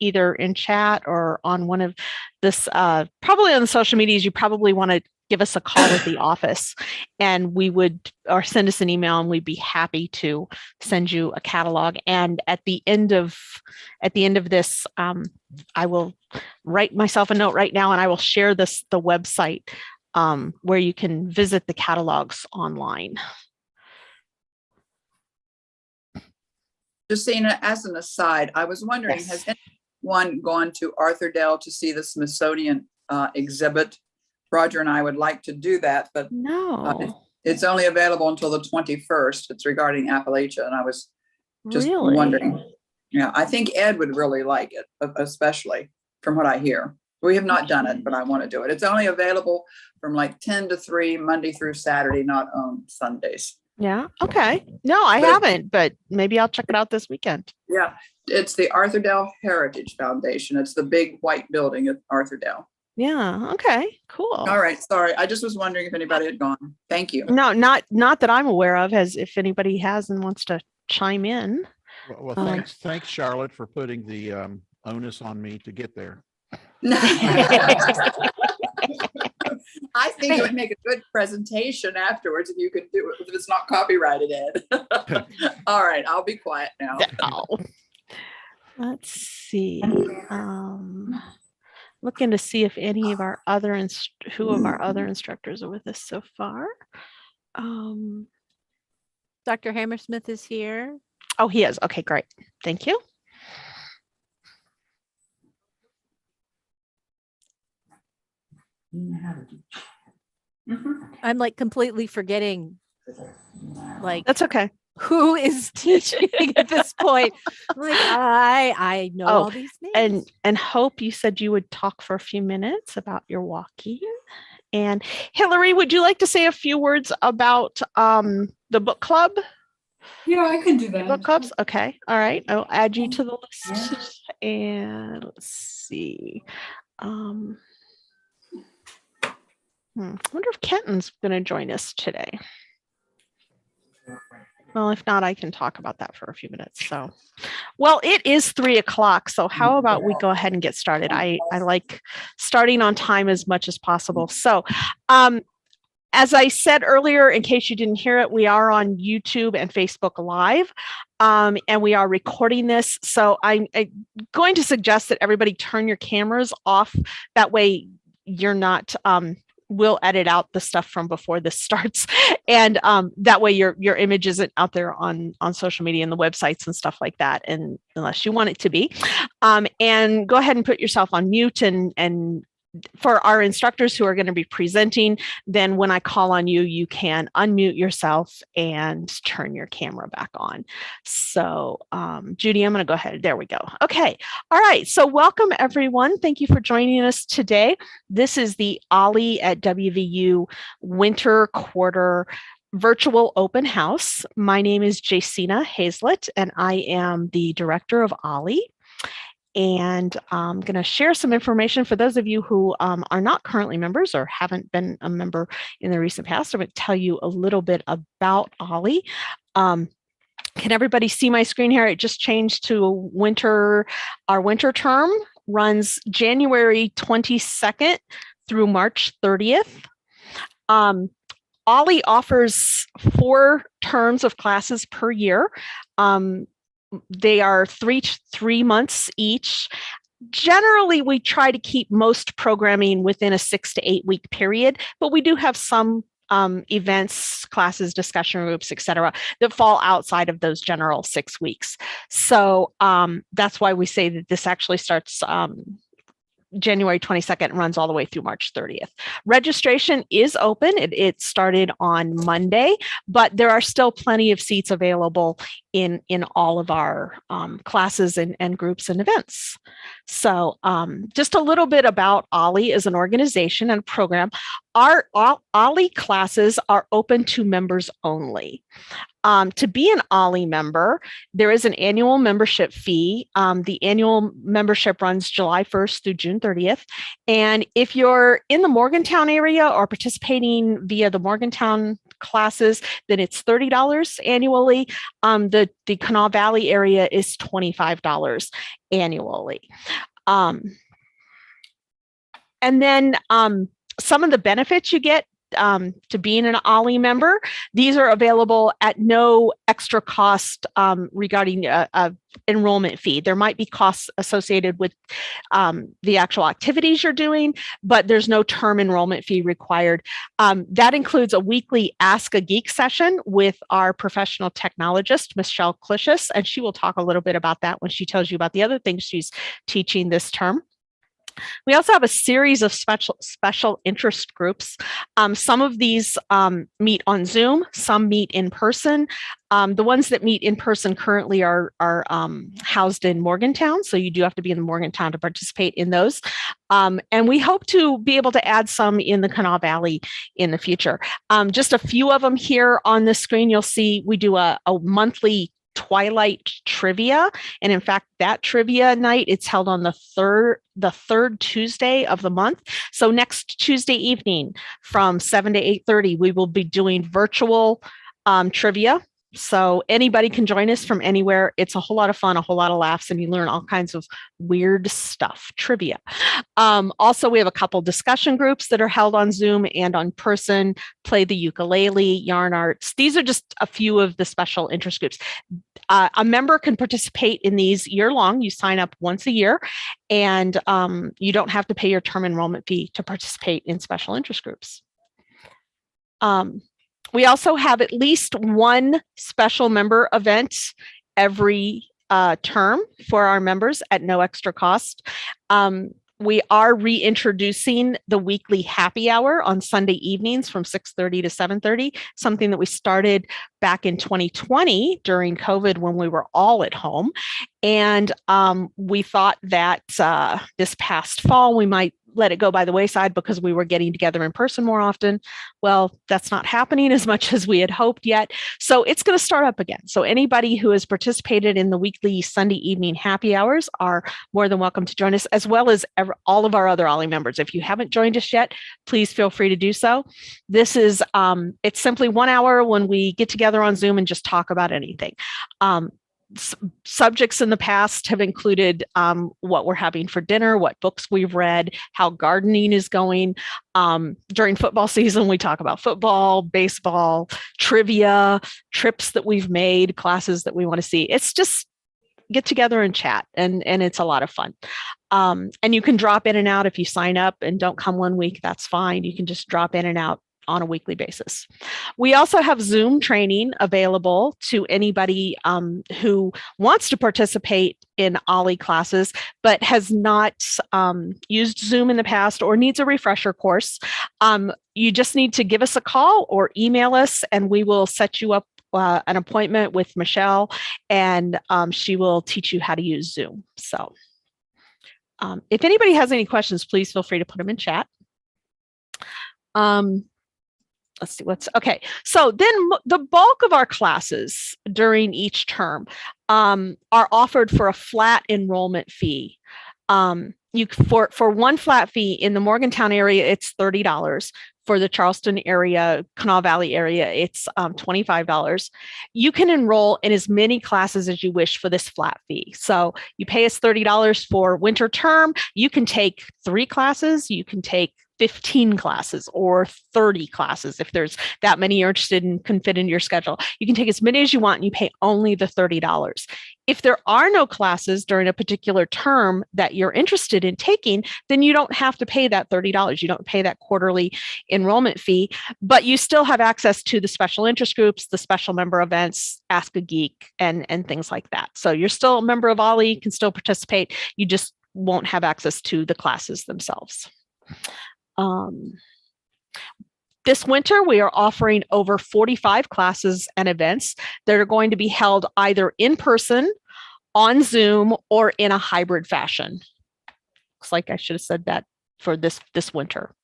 either in chat or on one of this, probably on the social medias. You probably want to give us a call at the office, and we would, or send us an email, and we'd be happy to send you a catalog. And at the end of this, I will write myself a note right now, and I will share the website where you can visit the catalogs online. Justina, as an aside, I was wondering, Yes. has anyone gone to Arthurdale to see the Smithsonian exhibit? Roger and I would like to do that, but No. It's only available until the 21st. It's regarding Appalachia, and I was just Really? wondering. Yeah, I think Ed would really like it, especially from what I hear. We have not done it, but I want to do it. It's only available from like 10 to 3, Monday through Saturday, not on Sundays. Yeah. Okay. No, I haven't, but maybe I'll check it out this weekend. Yeah, it's the Arthurdale Heritage Foundation. It's the big white building at Arthurdale. Yeah. Okay. Cool. All right. Sorry. I just was wondering if anybody had gone. Thank you. No, not that I'm aware of. If anybody has and wants to chime in. Well, thanks, Charlotte, for putting the onus on me to get there. I think it would make a good presentation afterwards if you could do it, if it's not copyrighted, Ed. All right. I'll be quiet now. Oh. Let's see. Looking to see if any of our other who of our other instructors are with us so far. Dr. Hammersmith is here. Oh, he is. Okay, great. Thank you. I'm like completely forgetting, like, That's okay. who is teaching at this point. I'm like, I know all these names. And Hope, you said you would talk for a few minutes about your walking. And Hillary, would you like to say a few words about the book club? Yeah, I can do that. Book clubs? Okay. All right. I'll add you to the list. And let's see. I wonder if Kenton's going to join us today. Well, if not, I can talk about that for a few minutes. So, well, it is 3 o'clock. So how about we go ahead and get started? I like starting on time as much as possible. So, as I said earlier, in case you didn't hear it, we are on YouTube and Facebook Live, and we are recording this. So I'm going to suggest that everybody turn your cameras off. That way you're not, we'll edit out the stuff from before this starts. And that way your image isn't out there on social media and the websites and stuff like that, and unless you want it to be. And go ahead and put yourself on mute, and for our instructors who are going to be presenting, then when I call on you, you can unmute yourself and turn your camera back on. So Judy, I'm going to go ahead. There we go. Okay. All right. So welcome everyone. Thank you for joining us today. This is the OLLI at WVU Winter Quarter Virtual Open House. My name is Jacina Hazlett, and I am the director of OLLI. And I'm going to share some information for those of you who are not currently members or haven't been a member in the recent past. I'm going to tell you a little bit about OLLI. Can everybody see my screen here? It just changed to winter. Our winter term runs January 22nd through March 30th. OLLI offers 4 terms of classes per year. They are three months each. Generally, we try to keep most programming within a 6 to 8 week period, but we do have some events, classes, discussion groups, etc., that fall outside of those general 6 weeks. So that's why we say that this actually starts January 22nd and runs all the way through March 30th. Registration is open. It started on Monday, but there are still plenty of seats available in all of our classes and groups and events. So just a little bit about OLLI as an organization and program. Our OLLI classes are open to members only. To be an OLLI member, there is an annual membership fee. The annual membership runs July 1st through June 30th. And if you're in the Morgantown area or participating via the Morgantown classes, then it's $30 annually. The Kanawha Valley area is $25 annually. And then some of the benefits you get to being an OLLI member, these are available at no extra cost regarding a enrollment fee. There might be costs associated with the actual activities you're doing, but there's no term enrollment fee required. That includes a weekly Ask a Geek session with our professional technologist, Michelle Clicius, and she will talk a little bit about that when she tells you about the other things she's teaching this term. We also have a series of special interest groups. Some of these meet on Zoom, some meet in person. The ones that meet in person currently are housed in Morgantown, so you do have to be in Morgantown to participate in those. And we hope to be able to add some in the Kanawha Valley in the future. Just a few of them here on the screen. You'll see we do a monthly Twilight trivia, and in fact that trivia night, it's held on the third Tuesday of the month. So next Tuesday evening from 7 to 8:30 we will be doing virtual trivia. So anybody can join us from anywhere. It's a whole lot of fun, a whole lot of laughs, and you learn all kinds of weird stuff, trivia. Also, we have a couple discussion groups that are held on Zoom and on person, play the ukulele, yarn arts. These are just a few of the special interest groups. A member can participate in these year long. You sign up once a year, and you don't have to pay your term enrollment fee to participate in special interest groups. We also have at least one special member event every term for our members at no extra cost. We are reintroducing the weekly happy hour on Sunday evenings from 6:30 to 7:30, something that we started back in 2020 during COVID when we were all at home. And we thought that this past fall, we might let it go by the wayside because we were getting together in person more often. Well, that's not happening as much as we had hoped yet. So it's going to start up again. So anybody who has participated in the weekly Sunday evening happy hours are more than welcome to join us, as well as all of our other OLLI members. If you haven't joined us yet, please feel free to do so. This is, it's simply 1 hour when we get together on Zoom and just talk about anything. Subjects in the past have included what we're having for dinner, what books we've read, how gardening is going. During football season, we talk about football, baseball, trivia, trips that we've made, classes that we want to see. It's just get together and chat, and it's a lot of fun. And you can drop in and out if you sign up and don't come one week, that's fine. You can just drop in and out on a weekly basis. We also have Zoom training available to anybody who wants to participate in OLLI classes, but has not used Zoom in the past or needs a refresher course. You just need to give us a call or email us, and we will set you up an appointment with Michelle, and she will teach you how to use Zoom. So if anybody has any questions, please feel free to put them in chat. Let's see okay. So then the bulk of our classes during each term are offered for a flat enrollment fee. For one flat fee in the Morgantown area, it's $30. For the Charleston area, Kanawha Valley area, it's $25. You can enroll in as many classes as you wish for this flat fee. So you pay us $30 for winter term. You can take 3 classes. You can take 15 classes or 30 classes if there's that many you're interested in, can fit into your schedule. You can take as many as you want and you pay only the $30. If there are no classes during a particular term that you're interested in taking, then you don't have to pay that $30. You don't pay that quarterly enrollment fee, but you still have access to the special interest groups, the special member events, Ask a Geek, and things like that. So you're still a member of OLLI, can still participate. You just won't have access to the classes themselves. This winter, we are offering over 45 classes and events that are going to be held either in person, on Zoom, or in a hybrid fashion. Looks like I should have said that for this winter.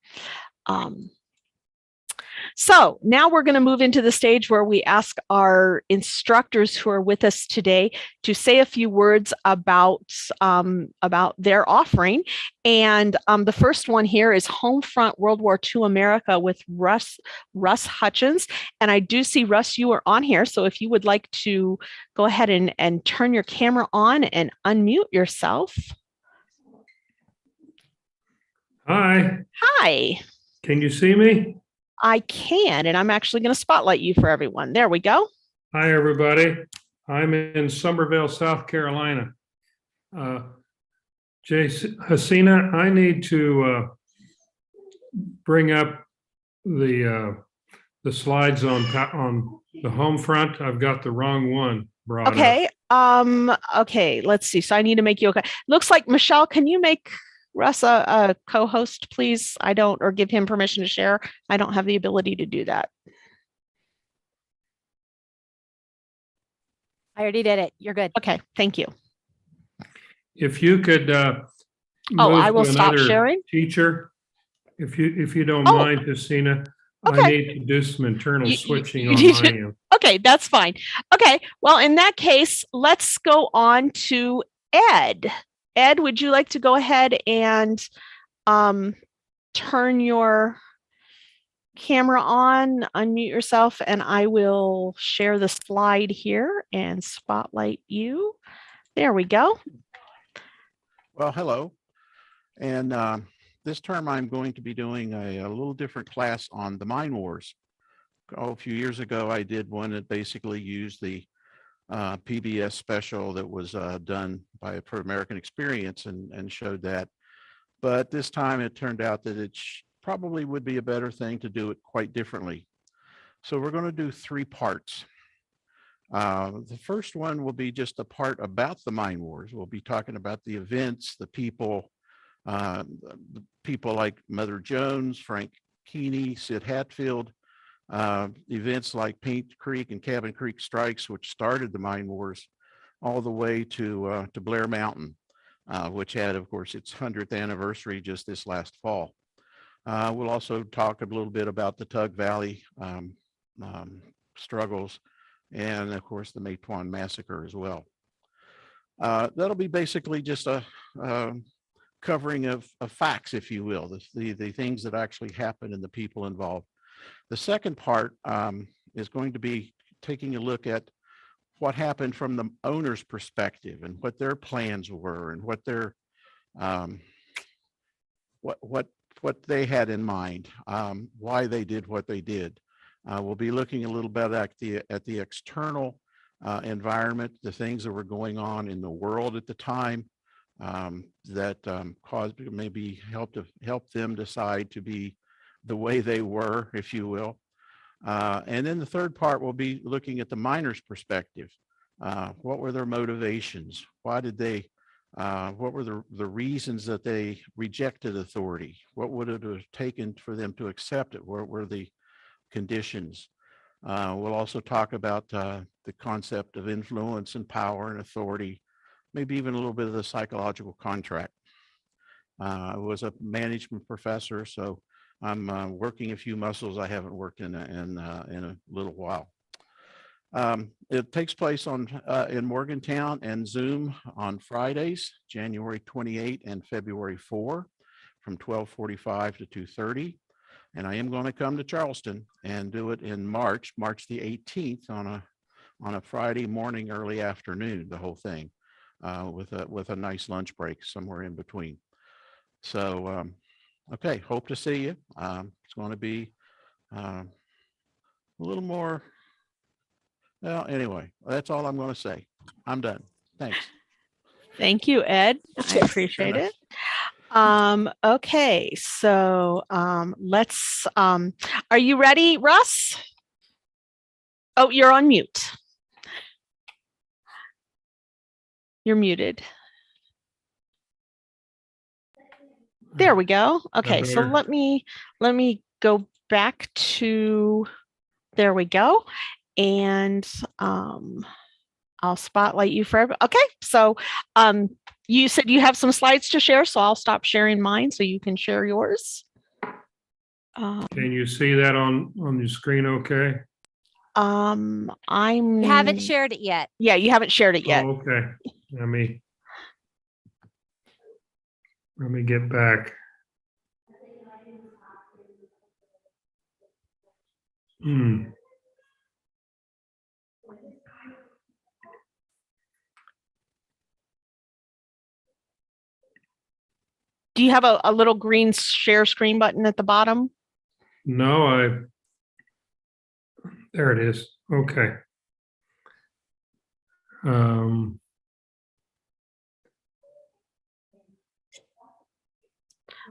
So now we're going to move into the stage where we ask our instructors who are with us today to say a few words about their offering. And the first one here is Homefront World War II America with Russ Hutchins. And I do see, Russ, you are on here. So if you would like to go ahead and turn your camera on and unmute yourself. Hi, Hi, can you see me? I can, and I'm actually going to spotlight you for everyone. There we go. Hi, everybody. I'm in Somerville, South Carolina. Hasina, I need to bring up the slides on the home front. I've got the wrong one brought up. Okay. Okay, let's see. So I need to make you okay. Looks like Michelle, can you make Russ a co-host, please? Or give him permission to share. I don't have the ability to do that. I already did it. You're good. Okay, thank you. If you could I move will to stop another sharing. teacher, if you don't Oh, mind, Hasina, okay. I need to do some internal switching you on need my to- end. Okay, that's fine. Okay, well, in that case, let's go on to Ed. Ed, would you like to go ahead and turn your camera on, unmute yourself, and I will share the slide here and spotlight you. There we go. Well, hello. And this term I'm going to be doing a little different class on the mine wars. A few years ago, I did one that basically used the PBS special that was done by for American Experience and showed that. But this time it turned out that it probably would be a better thing to do it quite differently. So we're going to do 3 parts. The first one will be just a part about the mine wars. We'll be talking about the events, the people like Mother Jones, Frank Keeney, Sid Hatfield, events like Paint Creek and Cabin Creek strikes, which started the mine wars, all the way to Blair Mountain, which had, of course, its 100th anniversary just this last fall. We'll also talk a little bit about the Tug Valley struggles, and of course the Matewan massacre as well. That'll be basically just a covering of facts, if you will, the things that actually happened and the people involved. The second part is going to be taking a look at what happened from the owner's perspective and what their plans were and what their what they had in mind, why they did what they did. We'll be looking a little bit at the external environment, the things that were going on in the world at the time that caused maybe help them decide to be the way they were, if you will. And then the third part will be looking at the miner's perspective. What were their motivations? Why did they? What were the reasons that they rejected authority? What would it have taken for them to accept it? What were the conditions? We'll also talk about the concept of influence and power and authority, maybe even a little bit of the psychological contract. I was a management professor, so I'm working a few muscles I haven't worked in a little while. It takes place in Morgantown and Zoom on Fridays, January 28 and February 4, from 12:45 to 2:30. And I am going to come to Charleston and do it in March the 18th on a Friday morning, early afternoon, the whole thing, with a nice lunch break somewhere in between. So, okay, hope to see you. It's going to be a little more. Well, anyway, that's all I'm going to say. I'm done. Thanks. Thank you, Ed. I appreciate it. Okay, so let's, are you ready, Russ? Oh, you're on mute. You're muted. There we go. Okay, so let me go back to, there we go. And I'll spotlight you for, okay, so you said you have some slides to share, so I'll stop sharing mine so you can share yours. Can you see that on your screen okay? I'm. You haven't shared it yet. Yeah, you haven't shared it yet. Oh, okay. Let me get back. Do you have a little green share screen button at the bottom? No, there it is. Okay.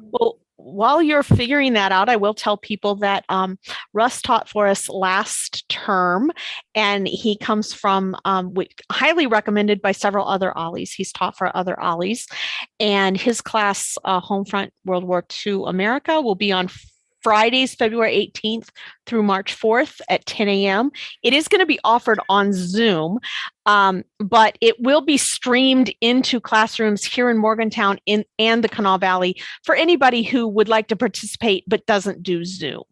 Well, while you're figuring that out, I will tell people that Russ taught for us last term, and he comes from highly recommended by several other OLLIs. He's taught for other OLLIs, and his class, Homefront World War II America, will be on Fridays, February 18th through March 4th at 10 a.m. It is going to be offered on Zoom, but it will be streamed into classrooms here in Morgantown and the Kanawha Valley for anybody who would like to participate but doesn't do Zoom.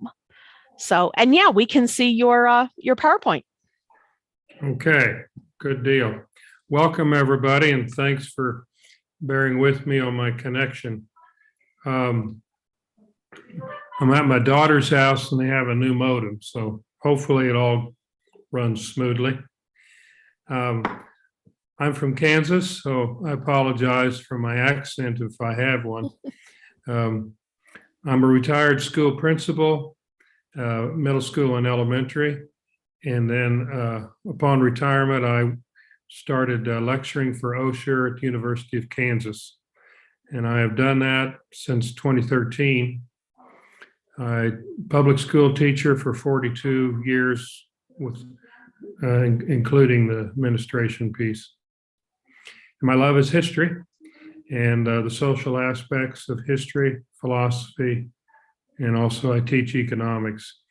So, and yeah, we can see your PowerPoint. Okay, good deal. Welcome, everybody, and thanks for bearing with me on my connection. I'm at my daughter's house and they have a new modem, so hopefully it all runs smoothly. I'm from Kansas, so I apologize for my accent if I have one. I'm a retired school principal, middle school and elementary. And then upon retirement, I started lecturing for Osher at the University of Kansas. And I have done that since 2013. Public school teacher for 42 years, with including the administration piece. And my love is history and the social aspects of history, philosophy, and also I teach economics.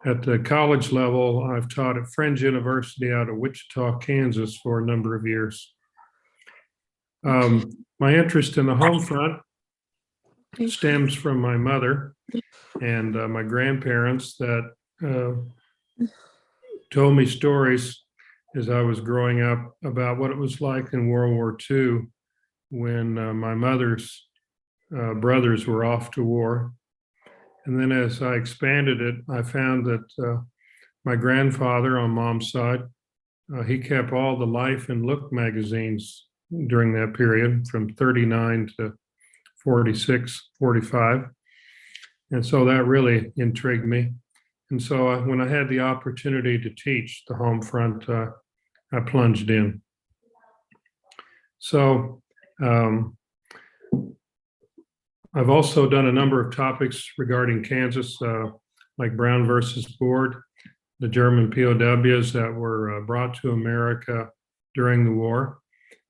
At the college level, I've taught at Friends University out of Wichita, Kansas for a number of years. My interest in the home front stems from my mother and my grandparents that told me stories as I was growing up about what it was like in World War II when my mother's brothers were off to war. And then as I expanded it, I found that my grandfather on mom's side, he kept all the Life and Look magazines during that period from 39 to 46, 45. And so that really intrigued me. And so when I had the opportunity to teach the home front, I plunged in. So I've also done a number of topics regarding Kansas, like Brown versus Board, the German POWs that were brought to America during the war.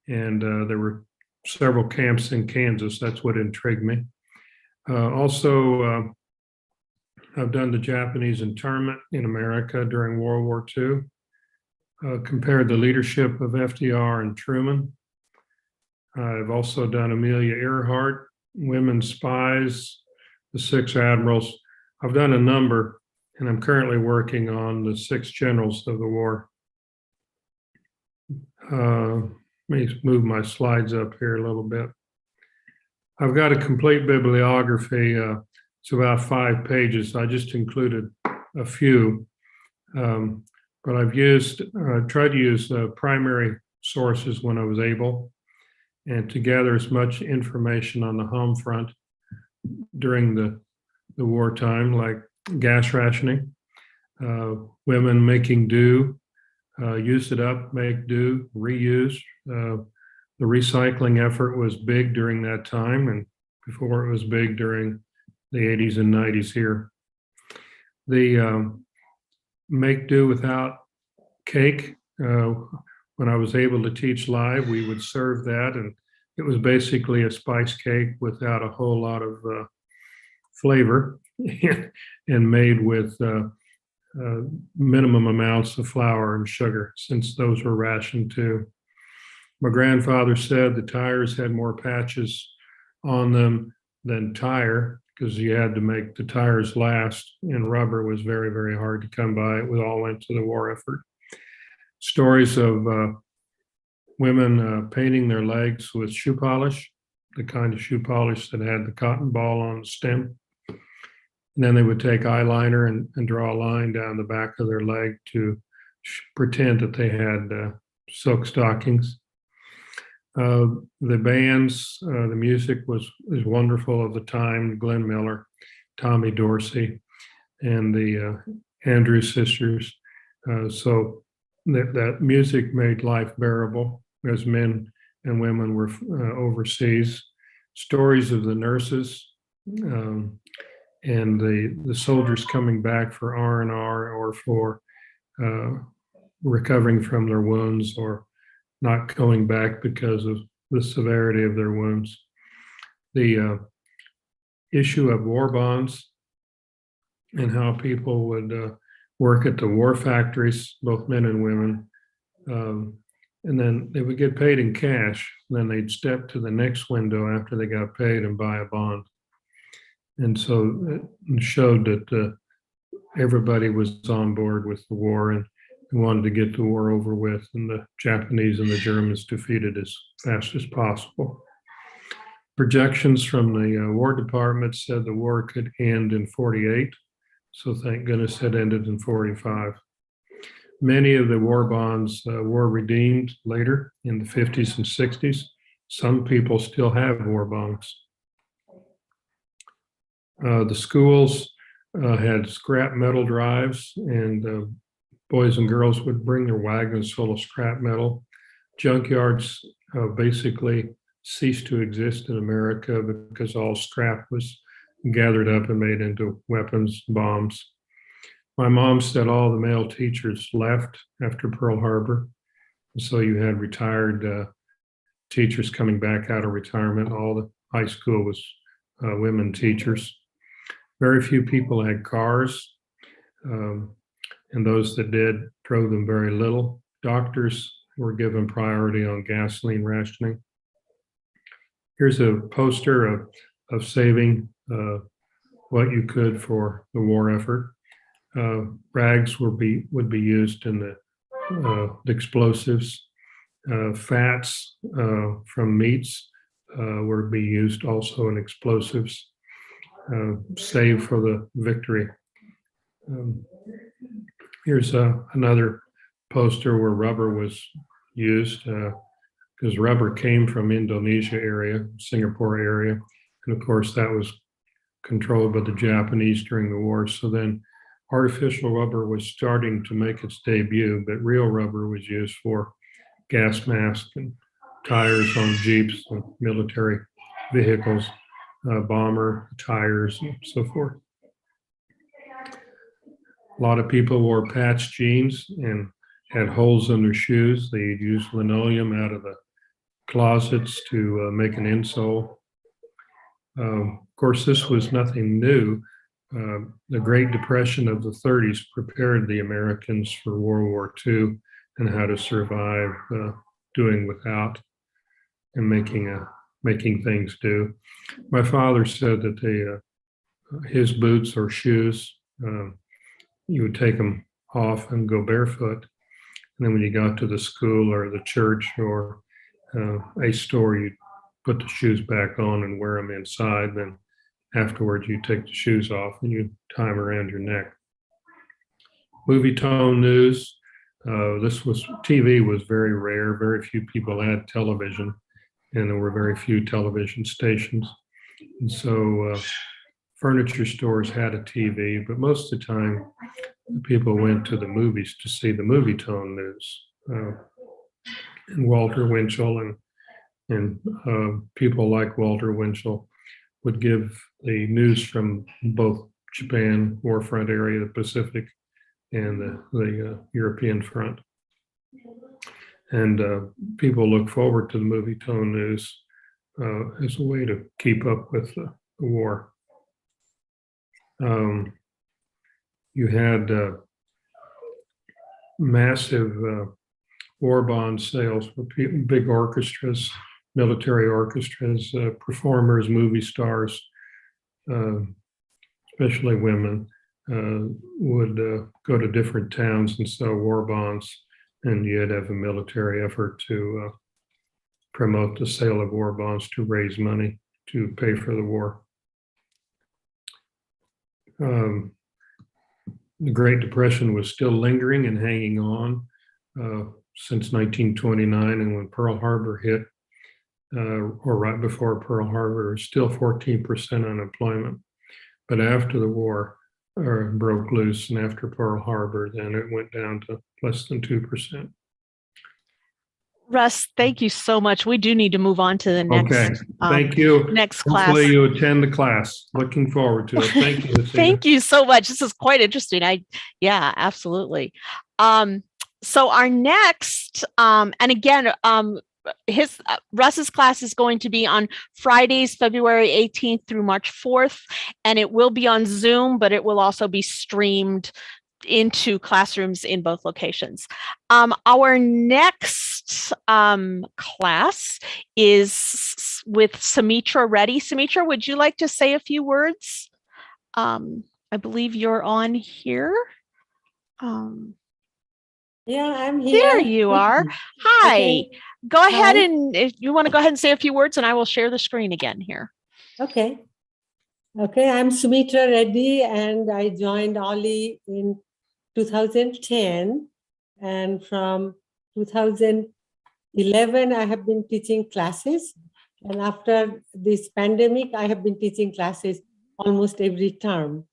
And there were several camps in Kansas. That's what intrigued me. Also, I've done the Japanese internment in America during World War II, compared the leadership of FDR and Truman. I've also done Amelia Earhart, Women Spies, the 6 Admirals. I've done a number, and I'm currently working on the 6 Generals of the war. Let me move my slides up here a little bit. I've got a complete bibliography. It's about 5 pages. I just included a few, but I've tried to use primary sources when I was able, and to gather as much information on the home front during the wartime, like gas rationing, women making do, use it up, make do, reuse. The recycling effort was big during that time, and before it was big during the 80s and 90s here. The make do without cake, when I was able to teach live, we would serve that, and it was basically a spice cake without a whole lot of flavor and made with minimum amounts of flour and sugar, since those were rationed too. My grandfather said the tires had more patches on them than tire, because you had to make the tires last, and rubber was very, very hard to come by. It all went to the war effort. Stories of women painting their legs with shoe polish, the kind of shoe polish that had the cotton ball on the stem. And then they would take eyeliner and draw a line down the back of their leg to pretend that they had silk stockings. The bands, the music was wonderful of the time. Glenn Miller, Tommy Dorsey, and the Andrews sisters. So that music made life bearable as men and women were overseas. Stories of the nurses and the soldiers coming back for R&R or for recovering from their wounds or not going back because of the severity of their wounds. The issue of war bonds and how people would work at the war factories, both men and women. And then they would get paid in cash. Then they'd step to the next window after they got paid and buy a bond. And so it showed that everybody was on board with the war and wanted to get the war over with, and the Japanese and the Germans defeated as fast as possible. Projections from the War Department said the war could end in 48. So thank goodness it ended in 45. Many of the war bonds were redeemed later in the 50s and 60s. Some people still have war bonds. The schools had scrap metal drives, and boys and girls would bring their wagons full of scrap metal. Junkyards basically ceased to exist in America because all scrap was gathered up and made into weapons, bombs. My mom said all the male teachers left after Pearl Harbor. And so you had retired teachers coming back out of retirement. All the high school was women teachers. Very few people had cars, and those that did drove them very little. Doctors were given priority on gasoline rationing. Here's a poster of saving what you could for the war effort. Rags would be used in the explosives. Fats from meats would be used also in explosives. Save for the victory. Here's another poster where rubber was used because rubber came from Indonesia area, Singapore area. And of course that was controlled by the Japanese during the war. So then artificial rubber was starting to make its debut, but real rubber was used for gas masks and tires on Jeeps and military vehicles, bomber tires and so forth. A lot of people wore patched jeans and had holes in their shoes. They'd use linoleum out of the closets to make an insole. Of course, this was nothing new. The Great Depression of the 30s prepared the Americans for World War II and how to survive doing without and making things do. My father said that his boots or shoes, you would take them off and go barefoot. And then when you got to the school or the church or a store, you'd put the shoes back on and wear them inside. Then afterwards, you take the shoes off and you tie them around your neck. Movie tone news. TV was very rare. Very few people had television, and there were very few television stations. And so furniture stores had a TV, but most of the time, people went to the movies to see the movie tone news. And Walter Winchell and people like Walter Winchell would give the news from both Japan, warfront area, the Pacific, and the European front. And people look forward to the movie tone news as a way to keep up with the war. You had massive war bond sales for big orchestras, military orchestras, performers, movie stars. especially women, would go to different towns and sell war bonds, and you'd have a military effort to promote the sale of war bonds to raise money to pay for the war. The Great Depression was still lingering and hanging on since 1929, and when Pearl Harbor hit, or right before Pearl Harbor, still 14% unemployment. But after the war broke loose and after Pearl Harbor, then it went down to less than 2%. Russ, thank you so much. We do need to move on to the next. Okay, thank you. Next class. Hopefully you attend the class. Looking forward to it. Thank you. Thank you so much. This is quite interesting. Yeah, absolutely. So our next, and again, Russ's class is going to be on Fridays, February 18th through March 4th, and it will be on Zoom, but it will also be streamed into classrooms in both locations. Our next class is with Sumitra Reddy. Sumitra, would you like to say a few words? I believe you're on here. Yeah, I'm here. There you are. Hi. Okay. Go ahead Hi. and if you want to go ahead and say a few words, and I will share the screen again here. Okay. Okay, I'm Sumitra Reddy, and I joined OLLI in 2010. And from 2011, I have been teaching classes. And after this pandemic, I have been teaching classes almost every term.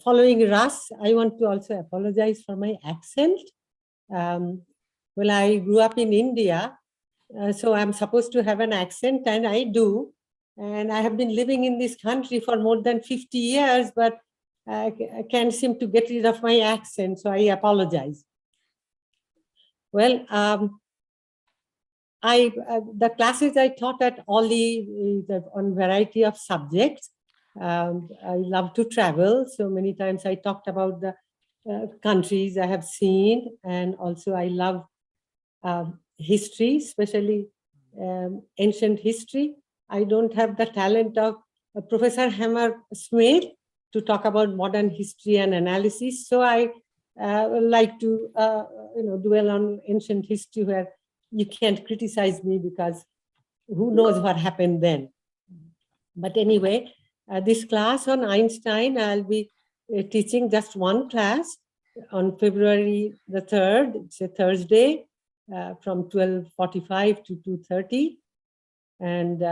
Following Russ, I want to also apologize for my accent. I grew up in India, so I'm supposed to have an accent, and I do. And I have been living in this country for more than 50 years, but I can't seem to get rid of my accent, so I apologize. The classes I taught at OLLI on variety of subjects. I love to travel, so many times I talked about the countries I have seen, and also I love history, especially ancient history. I don't have the talent of Professor Hammer-Smith to talk about modern history and analysis, so I like to dwell on ancient history where you can't criticize me because who knows what happened then. But anyway, this class on Einstein, I'll be teaching just one class on February the 3rd. It's a Thursday from 12:45 to 2:30. And,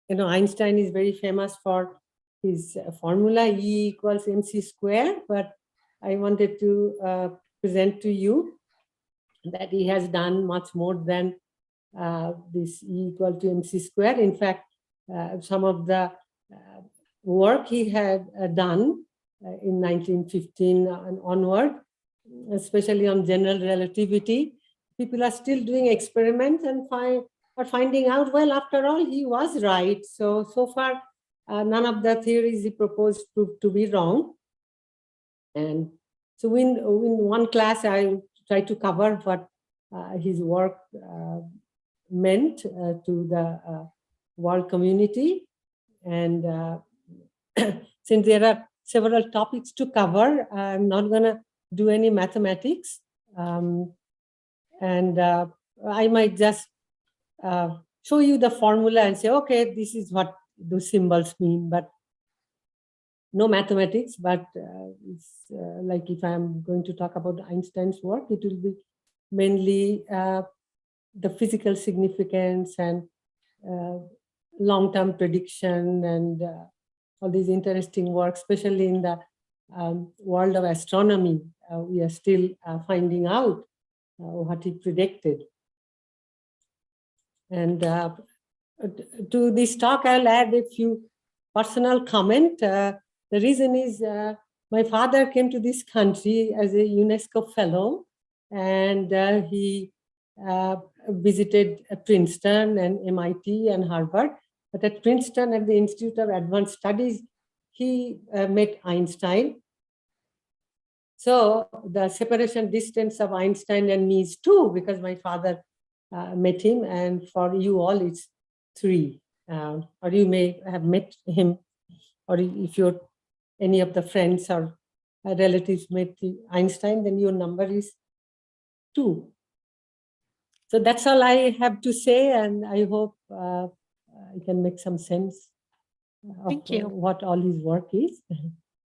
Einstein is very famous for his formula E=mc², but I wanted to present to you that he has done much more than this E=mc². In fact, some of the work he had done in 1915 and onward, especially on general relativity, people are still doing experiments and are finding out, well, after all, he was right. So far, none of the theories he proposed proved to be wrong. And so in one class, I try to cover what his work meant to the world community. And since there are several topics to cover, I'm not going to do any mathematics. I might just show you the formula and say, okay, this is what those symbols mean, but no mathematics. But it's like if I'm going to talk about Einstein's work, it will be mainly the physical significance and long-term prediction and all these interesting work, especially in the world of astronomy. We are still finding out what he predicted. And to this talk, I'll add a few personal comment. The reason is my father came to this country as a UNESCO fellow, and he visited Princeton and MIT and Harvard. But at Princeton, at the Institute of Advanced Studies, he met Einstein. So the separation distance of Einstein and me is 2, because my father met him, and for you all, it's 3. or you may have met him, or if you're any of the friends or relatives met Einstein, then your number is 2. So that's all I have to say, and I hope I can make some sense of Thank you. what all his work is.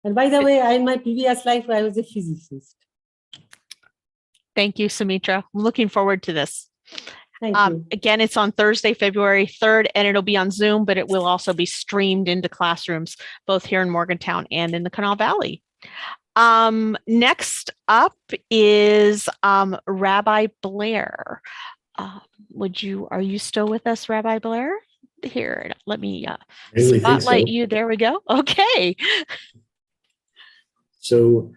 And by the way, in my previous life, I was a physicist. Thank you, Sumitra. I'm looking forward to this. Thank you. Again, it's on Thursday, February 3rd, and it'll be on Zoom, but it will also be streamed into classrooms, both here in Morgantown and in the Kanawha Valley. Next up is Rabbi Blair. Are you still with us, Rabbi Blair? Here, let me really spotlight so. you. There we go. Okay. So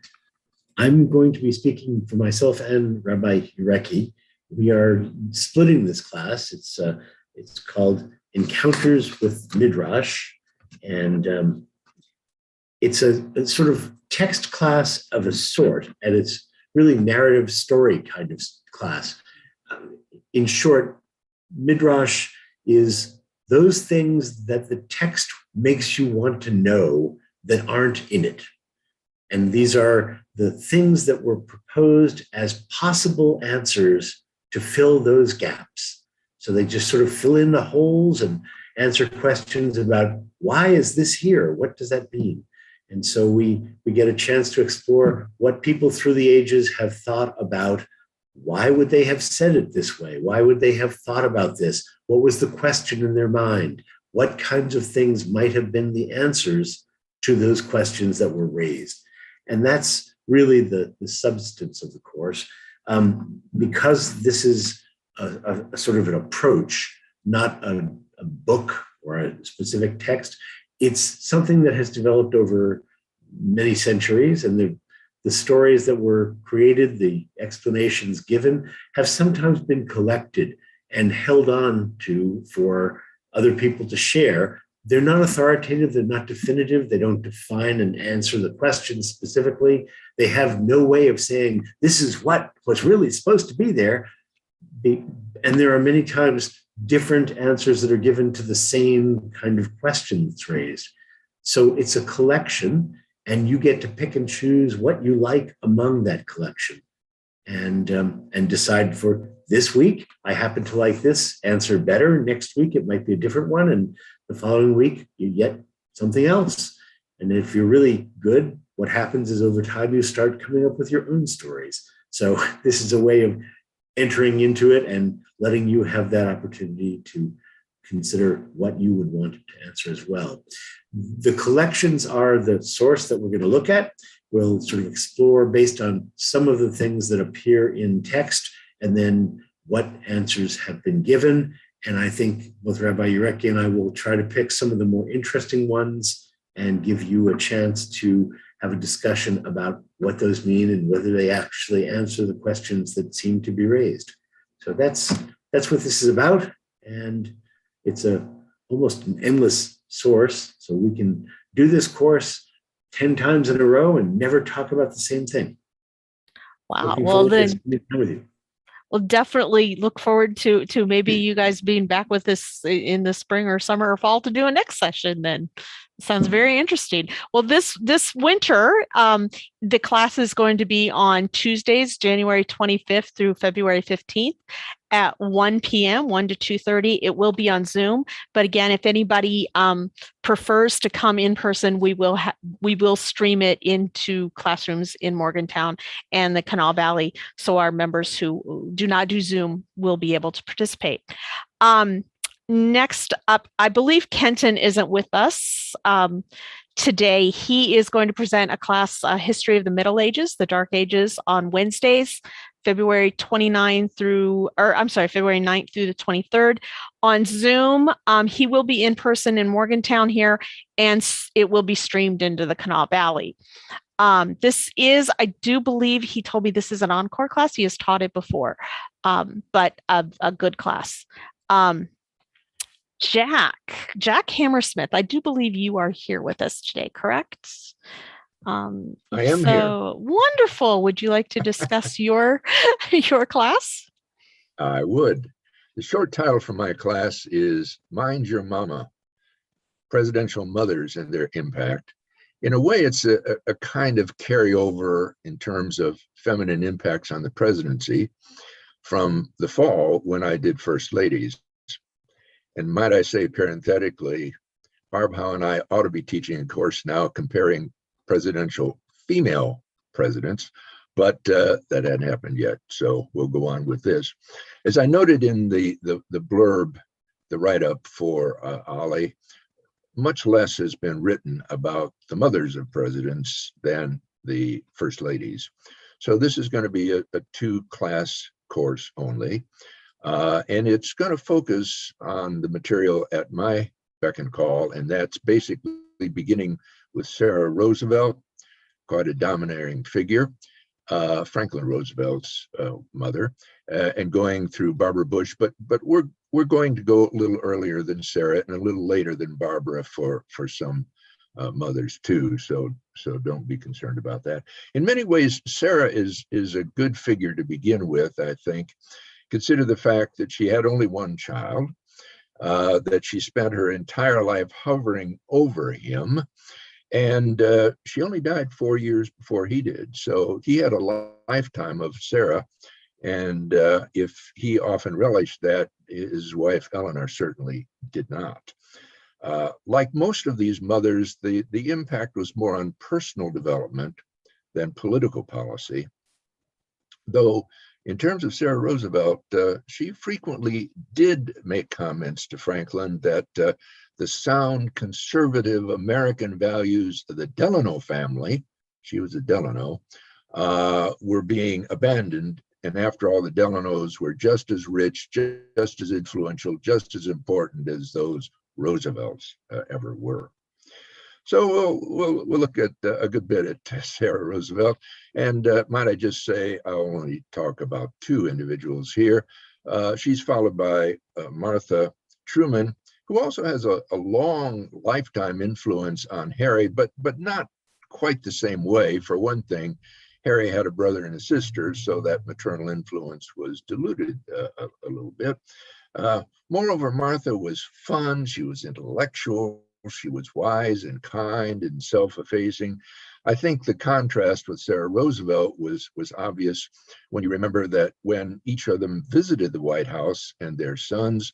I'm going to be speaking for myself and Rabbi Ureki. We are splitting this class. It's called Encounters with Midrash, and it's a sort of text class of a sort, and it's really narrative story kind of class. In short, Midrash is those things that the text makes you want to know that aren't in it. And these are the things that were proposed as possible answers to fill those gaps. So they just sort of fill in the holes and answer questions about why is this here? What does that mean? And so we get a chance to explore what people through the ages have thought about. Why would they have said it this way? Why would they have thought about this? What was the question in their mind? What kinds of things might have been the answers to those questions that were raised? And that's really the substance of the course. Because this is a sort of an approach, not a book or a specific text, it's something that has developed over many centuries, and the stories that were created, the explanations given, have sometimes been collected and held on to for other people to share. They're not authoritative, they're not definitive, they don't define and answer the question specifically. They have no way of saying, this is what's really supposed to be there. And there are many times different answers that are given to the same kind of question that's raised. So it's a collection, and you get to pick and choose what you like among that collection, and decide for this week, I happen to like this answer better. Next week, it might be a different one. And the following week, you get something else. And if you're really good, what happens is over time, you start coming up with your own stories. So this is a way of entering into it and letting you have that opportunity to consider what you would want to answer as well. The collections are the source that we're going to look at. We'll sort of explore based on some of the things that appear in text, and then what answers have been given. And I think both Rabbi Ureki and I will try to pick some of the more interesting ones and give you a chance to have a discussion about what those mean and whether they actually answer the questions that seem to be raised. So that's what this is about. And it's almost an endless source. So we can do this course 10 times in a row and never talk about the same thing. Wow. Looking Well, forward to then spending time with you. we'll definitely look forward to maybe you guys being back with us in the spring or summer or fall to do a next session. Then sounds very interesting. Well, this winter, the class is going to be on Tuesdays, January 25th through February 15th at 1 p.m., 1 to 2:30. It will be on Zoom. But again, if anybody prefers to come in person, we will stream it into classrooms in Morgantown and the Kanawha Valley. So our members who do not do Zoom will be able to participate. Next up, I believe Kenton isn't with us today. He is going to present a class, History of the Middle Ages, the Dark Ages, on Wednesdays, February 9th through the 23rd on Zoom. He will be in person in Morgantown here, and it will be streamed into the Kanawha Valley. This is, I do believe he told me this is an encore class. He has taught it before, but a good class. Jack Hammersmith, I do believe you are here with us today, correct? I am here. Wonderful. Would you like to discuss your class? I would. The short title for my class is Mind Your Mama, Presidential Mothers and Their Impact. In a way, it's a kind of carryover in terms of feminine impacts on the presidency from the fall when I did First Ladies. And might I say parenthetically, Barb Howe and I ought to be teaching a course now comparing presidential female presidents, but that hadn't happened yet. So we'll go on with this. As I noted in the blurb, the write-up for OLLI, much less has been written about the mothers of presidents than the first ladies. So this is going to be a two-class course only. And it's going to focus on the material at my beck and call, and that's basically beginning with Sarah Roosevelt, quite a domineering figure, Franklin Roosevelt's mother, and going through Barbara Bush, but we're going to go a little earlier than Sarah and a little later than Barbara for some mothers too. So don't be concerned about that. In many ways, Sarah is a good figure to begin with, I think. Consider the fact that she had only one child, that she spent her entire life hovering over him, and she only died 4 years before he did. So he had a lifetime of Sarah, and if he often relished that, his wife Eleanor certainly did not. Like most of these mothers, the impact was more on personal development than political policy, though in terms of Sarah Roosevelt, she frequently did make comments to Franklin that the sound conservative American values of the Delano family, she was a Delano, were being abandoned. And after all, the Delanos were just as rich, just as influential, just as important as those Roosevelts ever were. So we'll look at a good bit at Sarah Roosevelt. And might I just say, I'll only talk about two individuals here. She's followed by Martha Truman, who also has a long lifetime influence on Harry, but not quite the same way. For one thing, Harry had a brother and a sister, so that maternal influence was diluted a little bit. Moreover, Martha was fun, she was intellectual, she was wise and kind and self-effacing. I think the contrast with Sarah Roosevelt was obvious when you remember that when each of them visited the White House and their sons,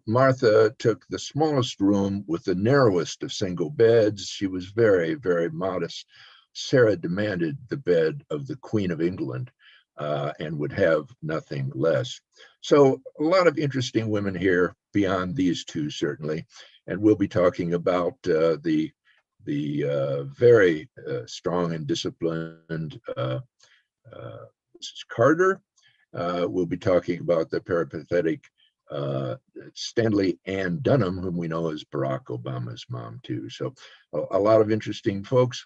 Martha took the smallest room with the narrowest of single beds. She was very, very modest. Sarah demanded the bed of the Queen of England and would have nothing less. So a lot of interesting women here beyond these two, certainly. And we'll be talking about the very strong and disciplined Mrs. Carter. We'll be talking about the peripatetic Stanley Ann Dunham, whom we know as Barack Obama's mom too. So a lot of interesting folks.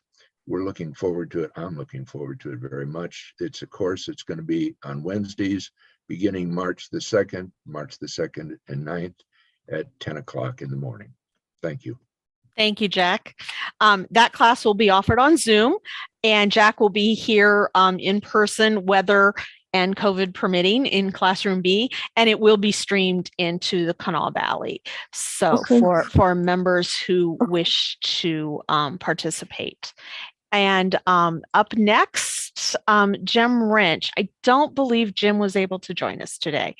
We're looking forward to it. I'm looking forward to it very much. It's a course that's going to be on Wednesdays, beginning March the 2nd and 9th at 10 o'clock in the morning. Thank you. Thank you, Jack. That class will be offered on Zoom, and Jack will be here in person, weather and COVID permitting, in Classroom B, and it will be streamed into the Kanawha Valley. So for members who wish to participate. And up next, Jim Wrench. I don't believe Jim was able to join us today.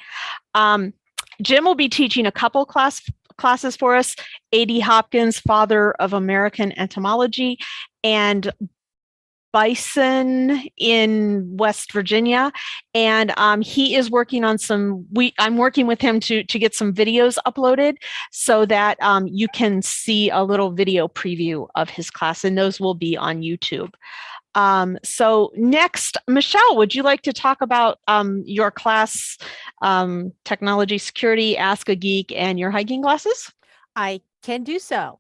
Jim will be teaching a couple classes for us: A.D. Hopkins, Father of American Entomology, and bison in West Virginia. And he is working on I'm working with him to get some videos uploaded so that you can see a little video preview of his class, and those will be on YouTube. So next, Michelle, would you like to talk about your class, Technology Security, Ask a Geek, and your hiking classes? I can do so.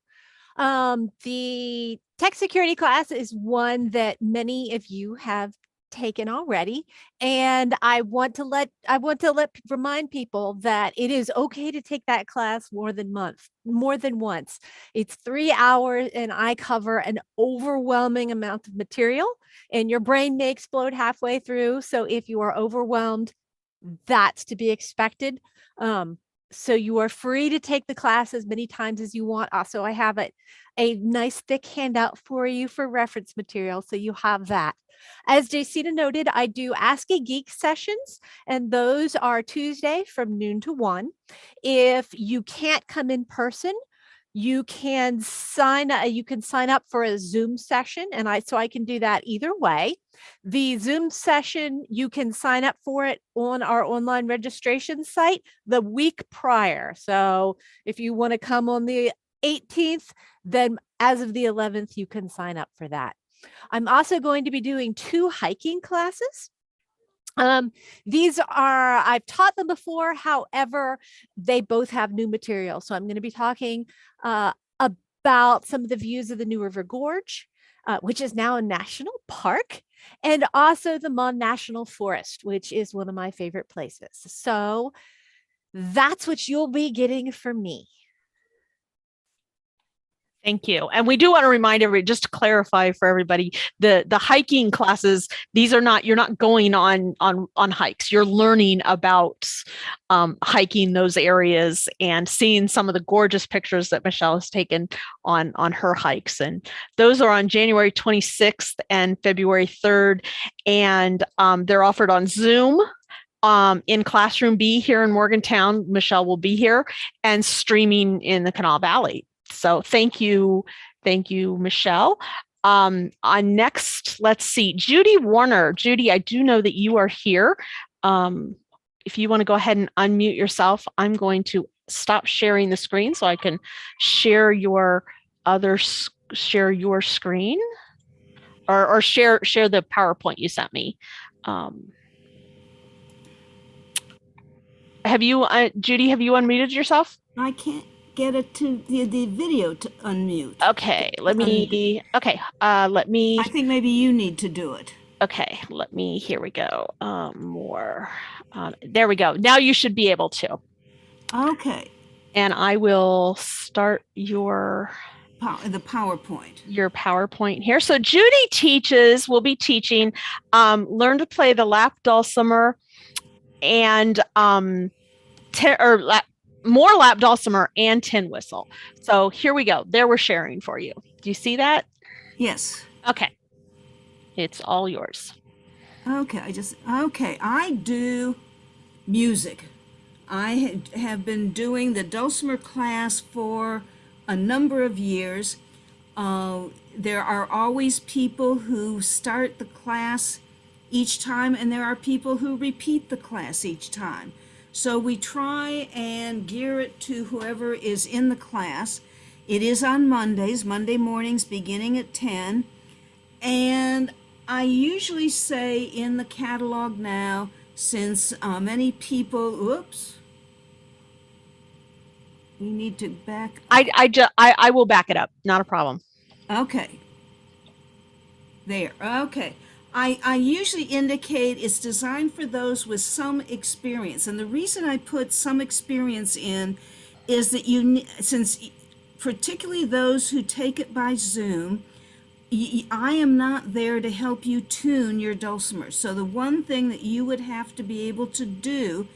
The tech security class is one that many of you have taken already, and I want to remind people that it is okay to take that class more than once. It's 3 hours, and I cover an overwhelming amount of material, and your brain may explode halfway through. So if you are overwhelmed, that's to be expected. So you are free to take the class as many times as you want. Also, I have a nice thick handout for you for reference material, so you have that. As Jacina noted, I do Ask a Geek sessions, and those are Tuesday from noon to 1. If you can't come in person, you can sign up for a Zoom session, and I can do that either way. The Zoom session, you can sign up for it on our online registration site the week prior. So if you want to come on the 18th, then as of the 11th, you can sign up for that. I'm also going to be doing 2 hiking classes. These are, I've taught them before, however, they both have new material. So I'm going to be talking about some of the views of the New River Gorge, which is now a national park, and also the Mon National Forest, which is one of my favorite places. So that's what you'll be getting from me. Thank you. And we do want to remind everybody, just to clarify for everybody, the hiking classes, these are not, you're not going on hikes. You're learning about hiking those areas and seeing some of the gorgeous pictures that Michelle has taken on her hikes. And those are on January 26th and February 3rd. And they're offered on Zoom. In Classroom B here in Morgantown. Michelle will be here, and streaming in the Kanawha Valley. So thank you, Michelle. On next, let's see, Judy Warner. Judy, I do know that you are here. If you want to go ahead and unmute yourself, I'm going to stop sharing the screen so I can share your screen, or share the PowerPoint you sent me. Have you, Judy, have you unmuted yourself? I can't get it to the video to unmute. Okay, let me, I think maybe you need to do it. Okay, here we go. There we go. Now you should be able to. Okay. And I will start the PowerPoint. Your PowerPoint here. So Judy will be teaching, learn to play the lap dulcimer and more lap dulcimer and tin whistle. So here we go. There we're sharing for you. Do you see that? Yes. Okay. It's all yours. Okay. I do music. I have been doing the Dulcimer class for a number of years. There are always people who start the class each time, and there are people who repeat the class each time. So we try and gear it to whoever is in the class. It is on Monday mornings beginning at 10. And I usually say in the catalog now, since many people, we need to back up. I will back it up. Not a problem. Okay. There. Okay. I usually indicate it's designed for those with some experience. And the reason I put some experience in is that since particularly those who take it by Zoom, I am not there to help you tune your dulcimer. So the one thing that you would have to be able to do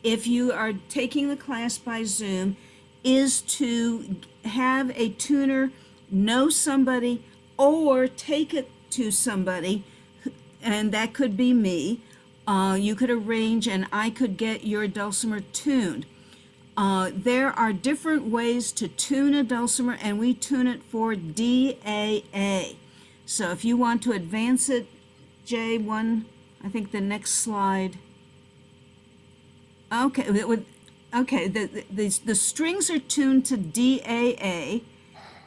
if you are taking the class by Zoom is to have a tuner know somebody or take it to somebody, and that could be me. You could arrange and I could get your dulcimer tuned. There are different ways to tune a dulcimer, and we tune it for DAA. So if you want to advance it, Jay, I think the next slide. Okay, the strings are tuned to DAA.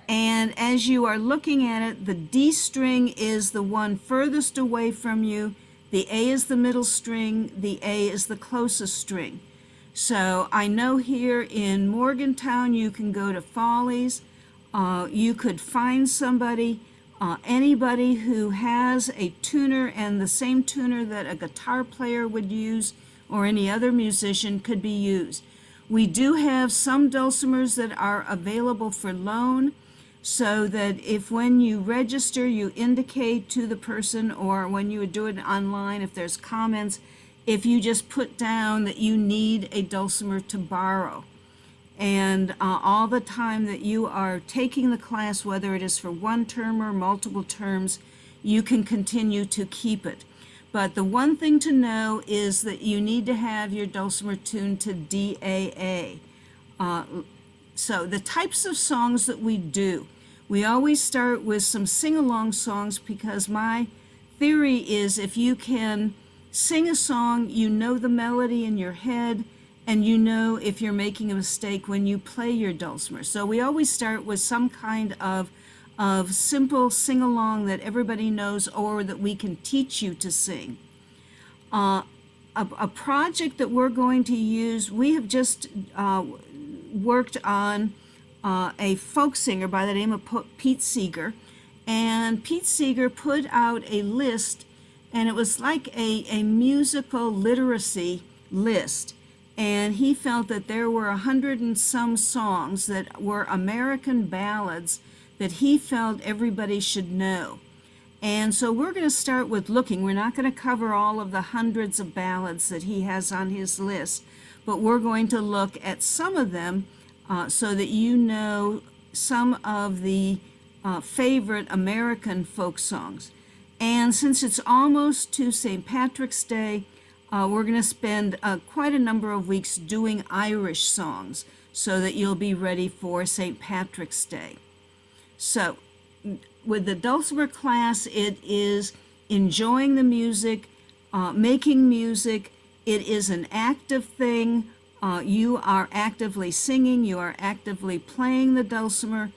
And as you are looking at it, the D string is the one furthest away from you. The A is the middle string. The A is the closest string. So I know here in Morgantown, you can go to Follies. You could find somebody, anybody who has a tuner and the same tuner that a guitar player would use or any other musician could be used. We do have some dulcimers that are available for loan, so that if when you register, you indicate to the person, or when you do it online, if there's comments, if you just put down that you need a dulcimer to borrow. And all the time that you are taking the class, whether it is for one term or multiple terms, you can continue to keep it. But the one thing to know is that you need to have your dulcimer tuned to DAA. So the types of songs that we do, we always start with some sing-along songs, because my theory is if you can sing a song, you know the melody in your head, and you know if you're making a mistake when you play your dulcimer. So we always start with some kind of simple sing-along that everybody knows or that we can teach you to sing. A project that we're going to use, we have just worked on a folk singer by the name of Pete Seeger. And Pete Seeger put out a list, and it was like a musical literacy list. And he felt that there were 100 and some songs that were American ballads that he felt everybody should know. And so we're going to start with looking. We're not going to cover all of the hundreds of ballads that he has on his list, but we're going to look at some of them so that you know some of the favorite American folk songs. And since it's almost to St. Patrick's Day, we're going to spend quite a number of weeks doing Irish songs so that you'll be ready for St. Patrick's Day. So with the Dulcimer class, it is enjoying the music, making music. It is an active thing. You are actively singing. You are actively playing the dulcimer.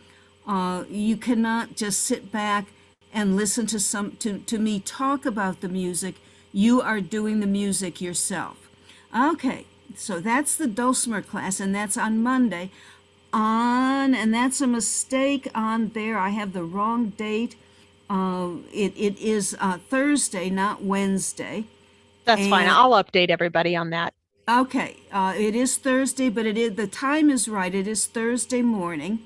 You cannot just sit back and listen to me talk about the music. You are doing the music yourself. Okay, so that's the Dulcimer class, and that's on Monday. And that's a mistake on there. I have the wrong date. It is Thursday, not Wednesday. That's fine. I'll update everybody on that. Okay, it is Thursday, but the time is right. It is Thursday morning.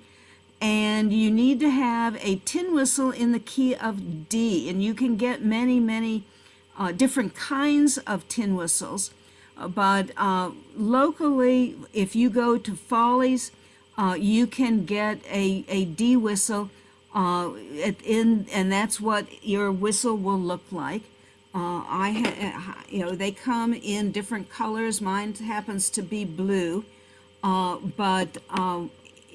And you need to have a tin whistle in the key of D. And you can get many, many different kinds of tin whistles. But locally, if you go to Follies, you can get a D whistle, and that's what your whistle will look like. They come in different colors. Mine happens to be blue, but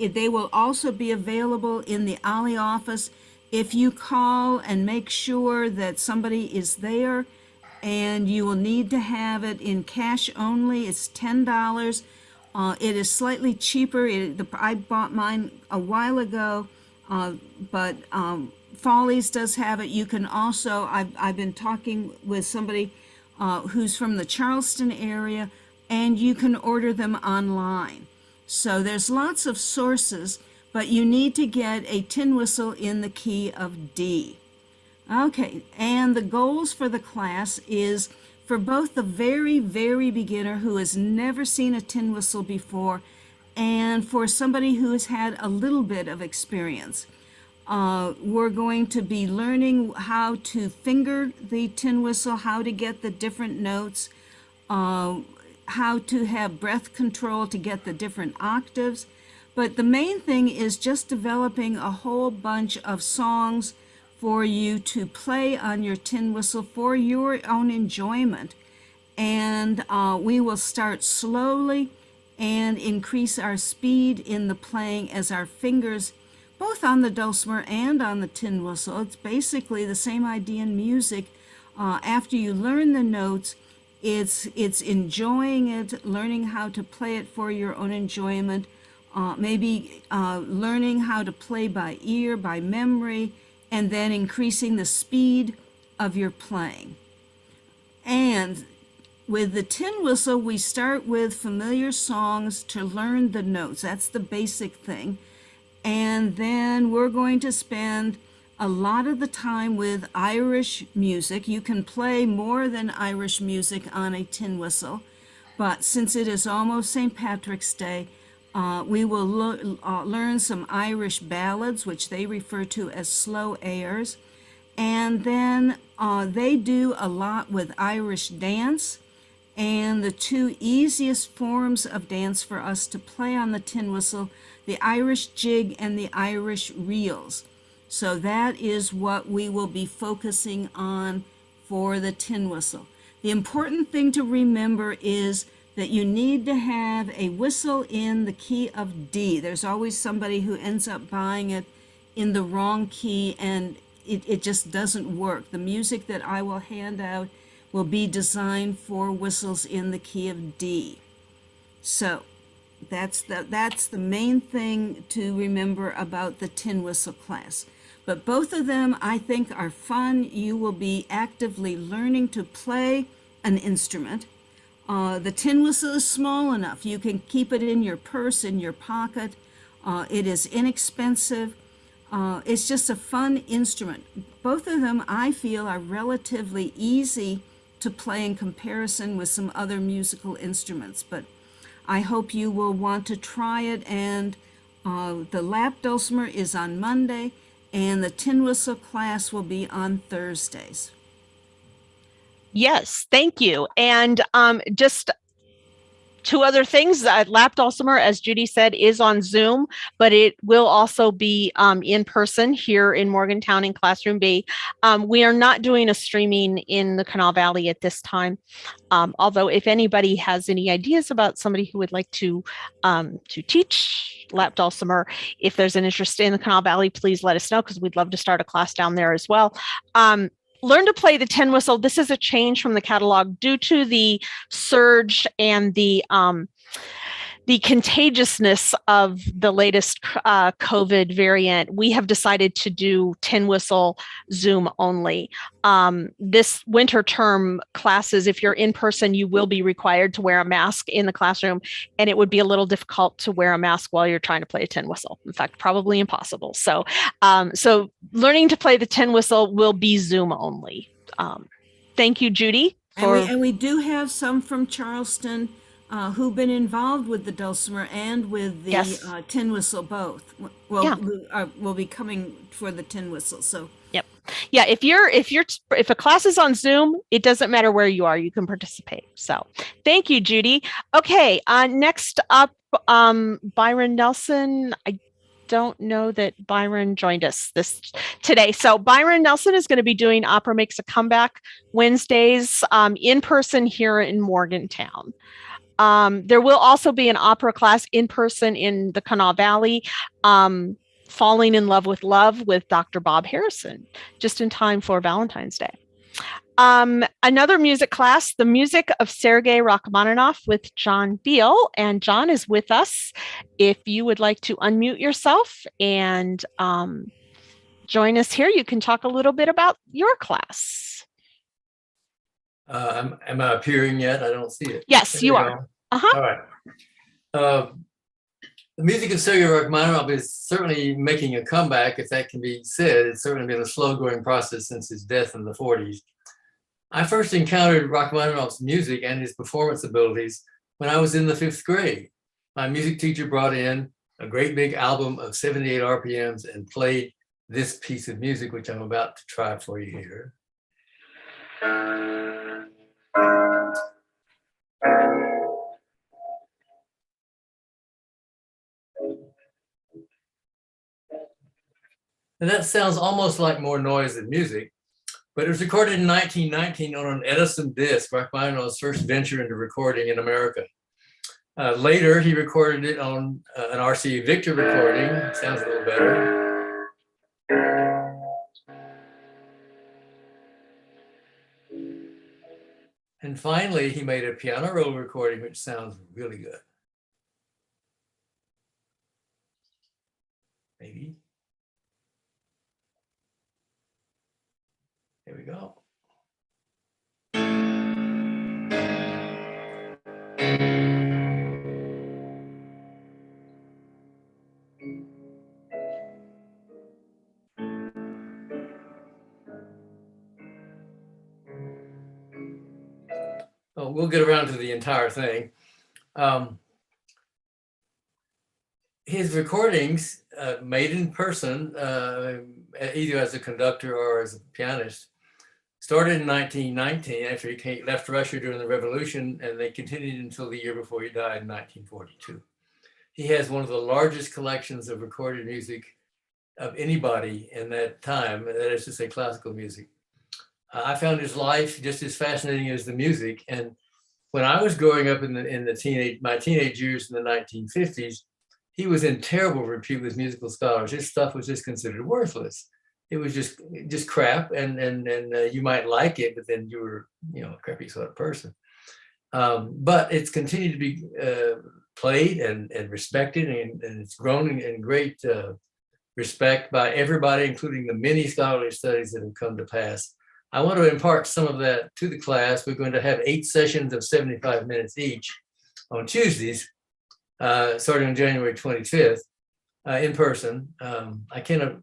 they will also be available in the OLLI office if you call and make sure that somebody is there. And you will need to have it in cash only. It's $10. It is slightly cheaper. I bought mine a while ago, but Follies does have it. You can also, I've been talking with somebody who's from the Charleston area, and you can order them online. So there's lots of sources, but you need to get a tin whistle in the key of D. Okay, and the goals for the class is for both the very, very beginner who has never seen a tin whistle before and for somebody who has had a little bit of experience. We're going to be learning how to finger the tin whistle, how to get the different notes, how to have breath control to get the different octaves. But the main thing is just developing a whole bunch of songs for you to play on your tin whistle for your own enjoyment. And we will start slowly and increase our speed in the playing as our fingers, both on the dulcimer and on the tin whistle. It's basically the same idea in music. After you learn the notes, it's enjoying it, learning how to play it for your own enjoyment, maybe learning how to play by ear, by memory, and then increasing the speed of your playing. And with the tin whistle, we start with familiar songs to learn the notes. That's the basic thing. And then we're going to spend a lot of the time with Irish music. You can play more than Irish music on a tin whistle, but since it is almost St. Patrick's Day, we will learn some Irish ballads, which they refer to as slow airs. And then they do a lot with Irish dance. And the two easiest forms of dance for us to play on the tin whistle, the Irish jig and the Irish reels. So that is what we will be focusing on for the tin whistle. The important thing to remember is that you need to have a whistle in the key of D. There's always somebody who ends up buying it in the wrong key, and it just doesn't work. The music that I will hand out will be designed for whistles in the key of D. So that's the main thing to remember about the tin whistle class. But both of them, I think, are fun. You will be actively learning to play an instrument. The tin whistle is small enough. You can keep it in your purse, in your pocket. It is inexpensive. It's just a fun instrument. Both of them, I feel, are relatively easy to play in comparison with some other musical instruments. But I hope you will want to try it. And the lap dulcimer is on Monday, and the tin whistle class will be on Thursdays. Yes, thank you. And just two other things. Lap dulcimer, as Judy said, is on Zoom, but it will also be in person here in Morgantown in Classroom B. We are not doing a streaming in the Canal Valley at this time. Although if anybody has any ideas about somebody who would like to teach lap dulcimer, if there's an interest in the Canal Valley, please let us know, because we'd love to start a class down there as well. Learn to play the tin whistle. This is a change from the catalog due to the surge and the contagiousness of the latest COVID variant. We have decided to do tin whistle Zoom only. This winter term classes, if you're in person, you will be required to wear a mask in the classroom, and it would be a little difficult to wear a mask while you're trying to play a tin whistle. In fact, probably impossible. So, so learning to play the tin whistle will be Zoom only. Thank you, Judy. And we do have some from Charleston who've been involved with the dulcimer and with the Yes. Tin whistle both. Well, yeah. Will be coming for the tin whistle. So yep, yeah. If a class is on Zoom, it doesn't matter where you are; you can participate. So, thank you, Judy. Okay, next up, Byron Nelson. I don't know that Byron joined us today. So Byron Nelson is going to be doing Opera Makes a Comeback Wednesdays in person here in Morgantown. There will also be an opera class in person in the Kanawha Valley, Falling in Love with Dr. Bob Harrison, just in time for Valentine's Day. Another music class, the music of Sergei Rachmaninoff with John Beal, and John is with us. If you would like to unmute yourself and join us here, you can talk a little bit about your class. Am I appearing yet? I don't see it. Yes, you are. All right. The music of Sergei Rachmaninoff is certainly making a comeback, if that can be said. It's certainly been a slow-growing process since his death in the 40s. I first encountered Rachmaninoff's music and his performance abilities when I was in the 5th grade. My music teacher brought in a great big album of 78 RPMs and played this piece of music, which I'm about to try for you here. And that sounds almost like more noise than music, but it was recorded in 1919 on an Edison disc, Rachmaninoff's first venture into recording in America. Later, he recorded it on an RCA Victor recording. Sounds a little better. And finally, he made a piano roll recording, which sounds really good. Maybe. Here we go. Oh, we'll get around to the entire thing. His recordings, made in person, either as a conductor or as a pianist, Started in 1919 after he left Russia during the revolution, and they continued until the year before he died in 1942. He has one of the largest collections of recorded music of anybody in that time, that is to say classical music. I found his life just as fascinating as the music. And when I was growing up in my teenage years in the 1950s, he was in terrible repute with musical scholars. His stuff was just considered worthless. It was just crap, and you might like it, but then you were, a crappy sort of person. But it's continued to be played and respected, and it's grown in great respect by everybody, including the many scholarly studies that have come to pass. I want to impart some of that to the class. We're going to have 8 sessions of 75 minutes each on Tuesdays, starting on January 25th, in person. I can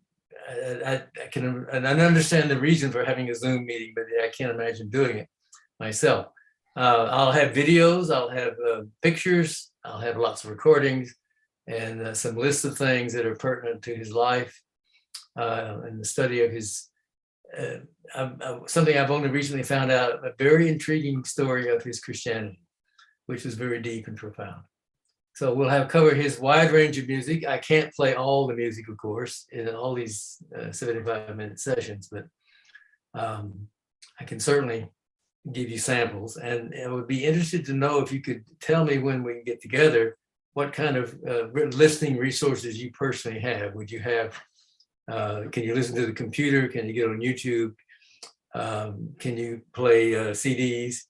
understand the reason for having a Zoom meeting, but I can't imagine doing it myself. I'll have videos, I'll have pictures, I'll have lots of recordings, and some lists of things that are pertinent to his life and the study of his, something I've only recently found out, a very intriguing story of his Christianity, which is very deep and profound. So we'll cover his wide range of music. I can't play all the music, of course, in all these 75-minute sessions, but I can certainly give you samples. And I would be interested to know if you could tell me when we get together, what kind of listening resources you personally have. Would you have, can you listen to the computer? Can you get on YouTube? Can you play CDs?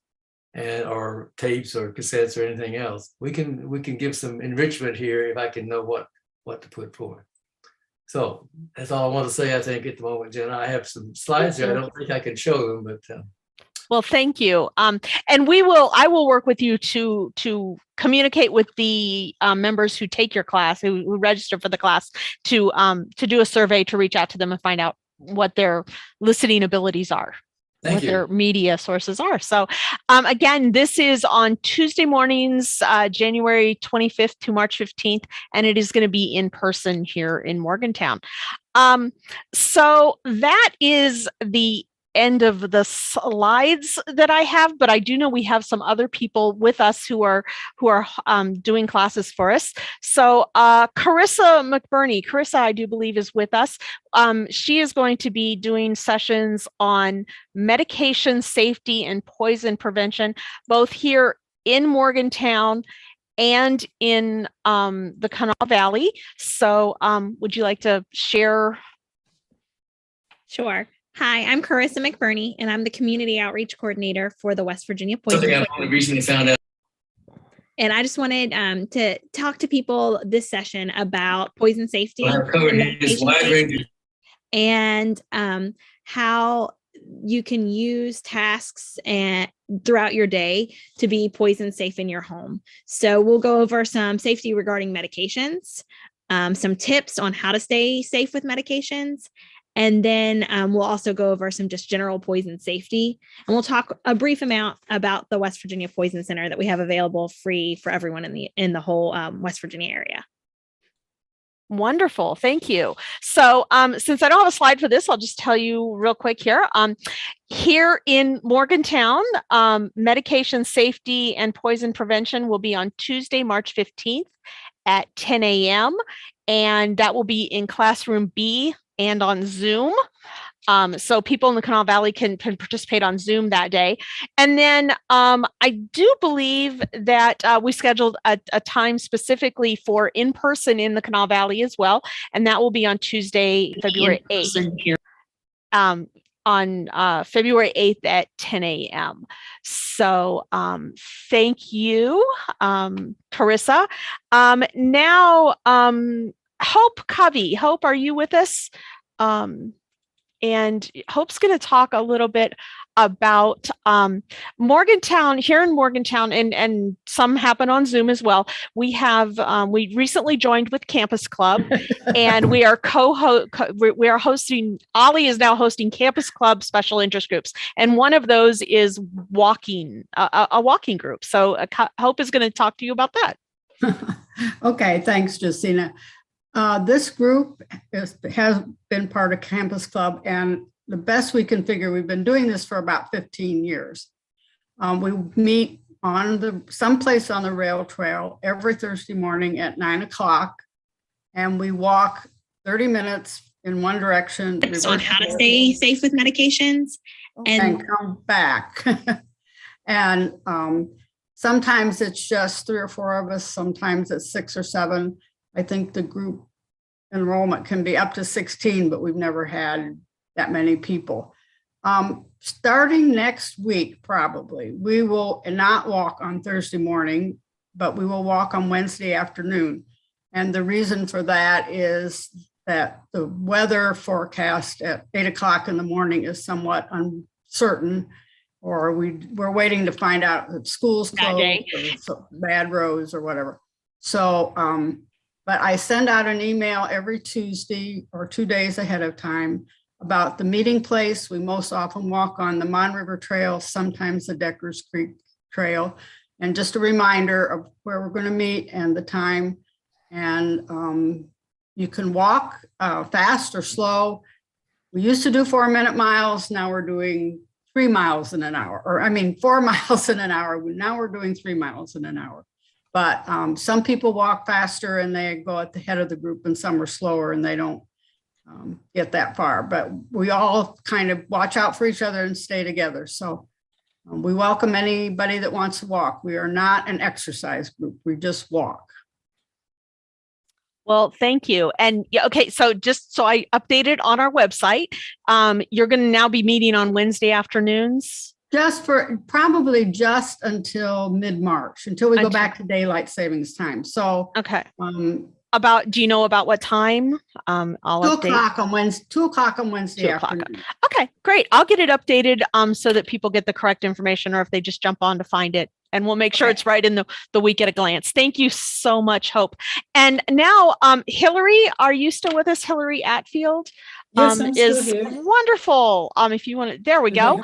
Or tapes or cassettes or anything else? We can give some enrichment here if I can know what to put forward. So that's all I want to say, I think, at the moment, Jenna. I have some slides there. I don't think I can show them, but well, thank you. And I will work with you to communicate with the members who take your class, who register for the class, to do a survey to reach out to them and find out what their listening abilities are. What their media sources are. So again, this is on Tuesday mornings, January 25th to March 15th, and it is going to be in person here in Morgantown. So that is the end of the slides that I have, but I do know we have some other people with us who are doing classes for us. So Carissa McBurney, I do believe, is with us. She is going to be doing sessions on medication safety and poison prevention, both here in Morgantown and in the Kanawha Valley. So would you like to share? Sure. Hi, I'm Carissa McBurney, and I'm the Community Outreach Coordinator for the West Virginia Poison. Something I've only recently found out. And I just wanted to talk to people this session about poison safety and how you can use tasks throughout your day to be poison safe in your home. So we'll go over some safety regarding medications, some tips on how to stay safe with medications, and then we'll also go over some just general poison safety. And we'll talk a brief amount about the West Virginia Poison Center that we have available free for everyone in the whole West Virginia area. Wonderful. Thank you. So since I don't have a slide for this, I'll just tell you real quick here. Here in Morgantown, medication safety and poison prevention will be on Tuesday, March 15th at 10 a.m. And that will be in classroom B and on Zoom. So people in the Kanawha Valley can participate on Zoom that day. And then I do believe that we scheduled a time specifically for in-person in the Kanawha Valley as well. And that will be on Tuesday, February 8th. On February 8th at 10 a.m. So thank you, Carissa. Now, Hope Covey. Hope, are you with us? And Hope's going to talk a little bit about Morgantown, here in Morgantown, and some happen on Zoom as well. We have, we recently joined with Campus Club, and we are hosting, OLLI is now hosting Campus Club special interest groups. And one of those is walking, a walking group. So Hope is going to talk to you about that. Okay, thanks, Justina. This group has been part of Campus Club, and the best we can figure. We've been doing this for about 15 years. We meet on someplace on the rail trail every Thursday morning at 9:00, and we walk 30 minutes in one direction. Tips on how to stay safe with medications and come back. And sometimes it's just 3 or 4 of us. Sometimes it's 6 or 7. I think the group enrollment can be up to 16, but we've never had that many people. Starting next week, probably, we will not walk on Thursday morning, but we will walk on Wednesday afternoon. And the reason for that is that the weather forecast at 8:00 in the morning is somewhat uncertain, or we're waiting to find out if school's closed or bad roads or whatever. So, but I send out an email every Tuesday or 2 days ahead of time about the meeting place. We most often walk on the Mon River Trail, sometimes the Deckers Creek Trail, and just a reminder of where we're going to meet and the time. And you can walk fast or slow. We used to do 4-minute miles. Now we're doing 3 miles in an hour, 4 miles in an hour. Now we're doing 3 miles in an hour. But some people walk faster and they go at the head of the group, and some are slower and they don't get that far. But we all kind of watch out for each other and stay together. So we welcome anybody that wants to walk. We are not an exercise group. We just walk. Well, thank you. And yeah, okay, so just so I updated on our website, you're going to now be meeting on Wednesday afternoons? Probably just until mid-March, until we go back to daylight savings time. So, okay. Do you know about what time? I'll 2 o'clock on Wednesday. 2 o'clock on Wednesday afternoon. Okay, great. I'll get it updated so that people get the correct information, or if they just jump on to find it, and we'll make sure it's right in the week at a glance. Thank you so much, Hope. And now, Hillary, are you still with us? Hillary Atfield yes, I'm is still here. wonderful. If you want to, there we go.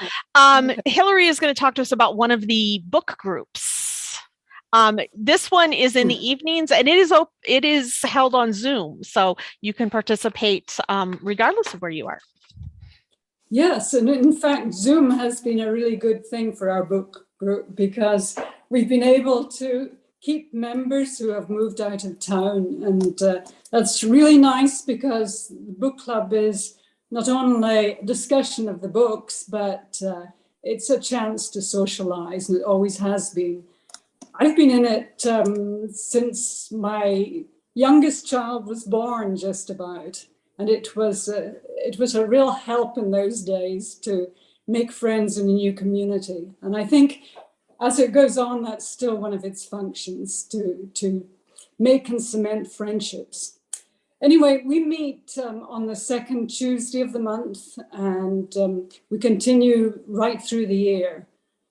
Hillary is going to talk to us about one of the book groups. This one is in the evenings, and it is held on Zoom, so you can participate regardless of where you are. Yes, and in fact, Zoom has been a really good thing for our book group, because we've been able to keep members who have moved out of town, and that's really nice, because the book club is not only a discussion of the books, but it's a chance to socialize, and it always has been. I've been in it since my youngest child was born, just about, and it was a real help in those days to make friends in a new community. And I think as it goes on, that's still one of its functions, to make and cement friendships. Anyway, we meet on the second Tuesday of the month, and we continue right through the year.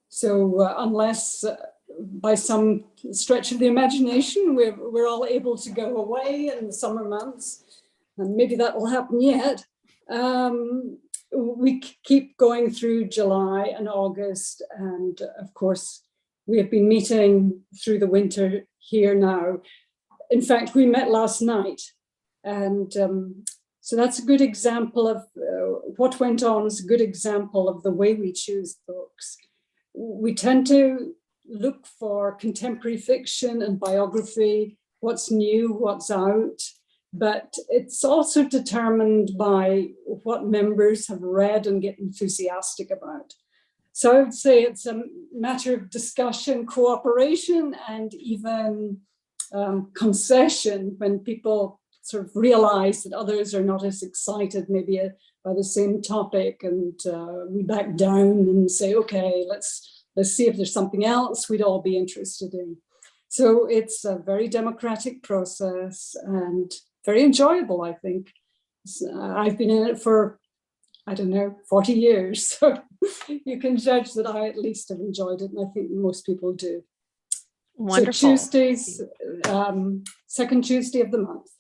So unless by some stretch of the imagination, we're all able to go away in the summer months, and maybe that will happen yet. We keep going through July and August, and of course, we have been meeting through the winter here now. In fact, we met last night, and so that's a good example of what went on. Is a good example of the way we choose books. We tend to look for contemporary fiction and biography, what's new, what's out, but it's also determined by what members have read and get enthusiastic about. So I would say it's a matter of discussion, cooperation, and even concession when people sort of realize that others are not as excited maybe by the same topic, and we back down and say, okay, let's see if there's something else we'd all be interested in. So it's a very democratic process and very enjoyable, I think. I've been in it for, 40 years. So you can judge that I at least have enjoyed it, and I think most people do. Wonderful. So Tuesdays, second Tuesday of the month.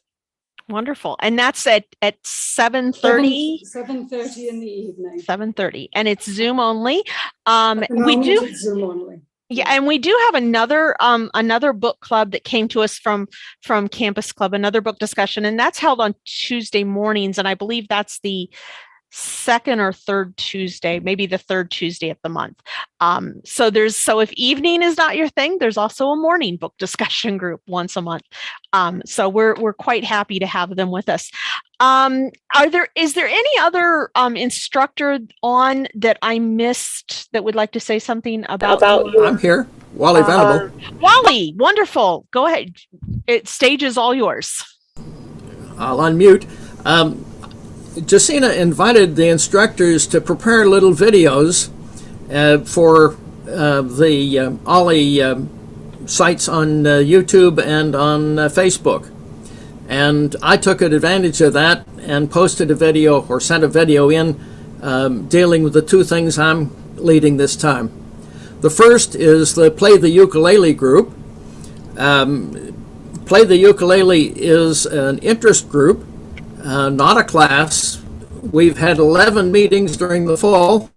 Wonderful. And that's at 7:30? 7:30 in the evening. 7:30. And it's Zoom only. We do it's Zoom only. Yeah, and we do have another book club that came to us from Campus Club, another book discussion, and that's held on Tuesday mornings. And I believe that's the second or third Tuesday, maybe the third Tuesday of the month. So if evening is not your thing, there's also a morning book discussion group once a month. So we're quite happy to have them with us. Is there any other instructor on that I missed that would like to say something about I'm here. Wally Venable. Wally, wonderful. Go ahead. Stage is all yours. I'll unmute. Jacina invited the instructors to prepare little videos for the OLLI sites on YouTube and on Facebook. And I took advantage of that and posted a video or sent a video in dealing with the two things I'm leading this time. The first is the Play the Ukulele group. Play the Ukulele is an interest group, not a class. We've had 11 meetings during the fall,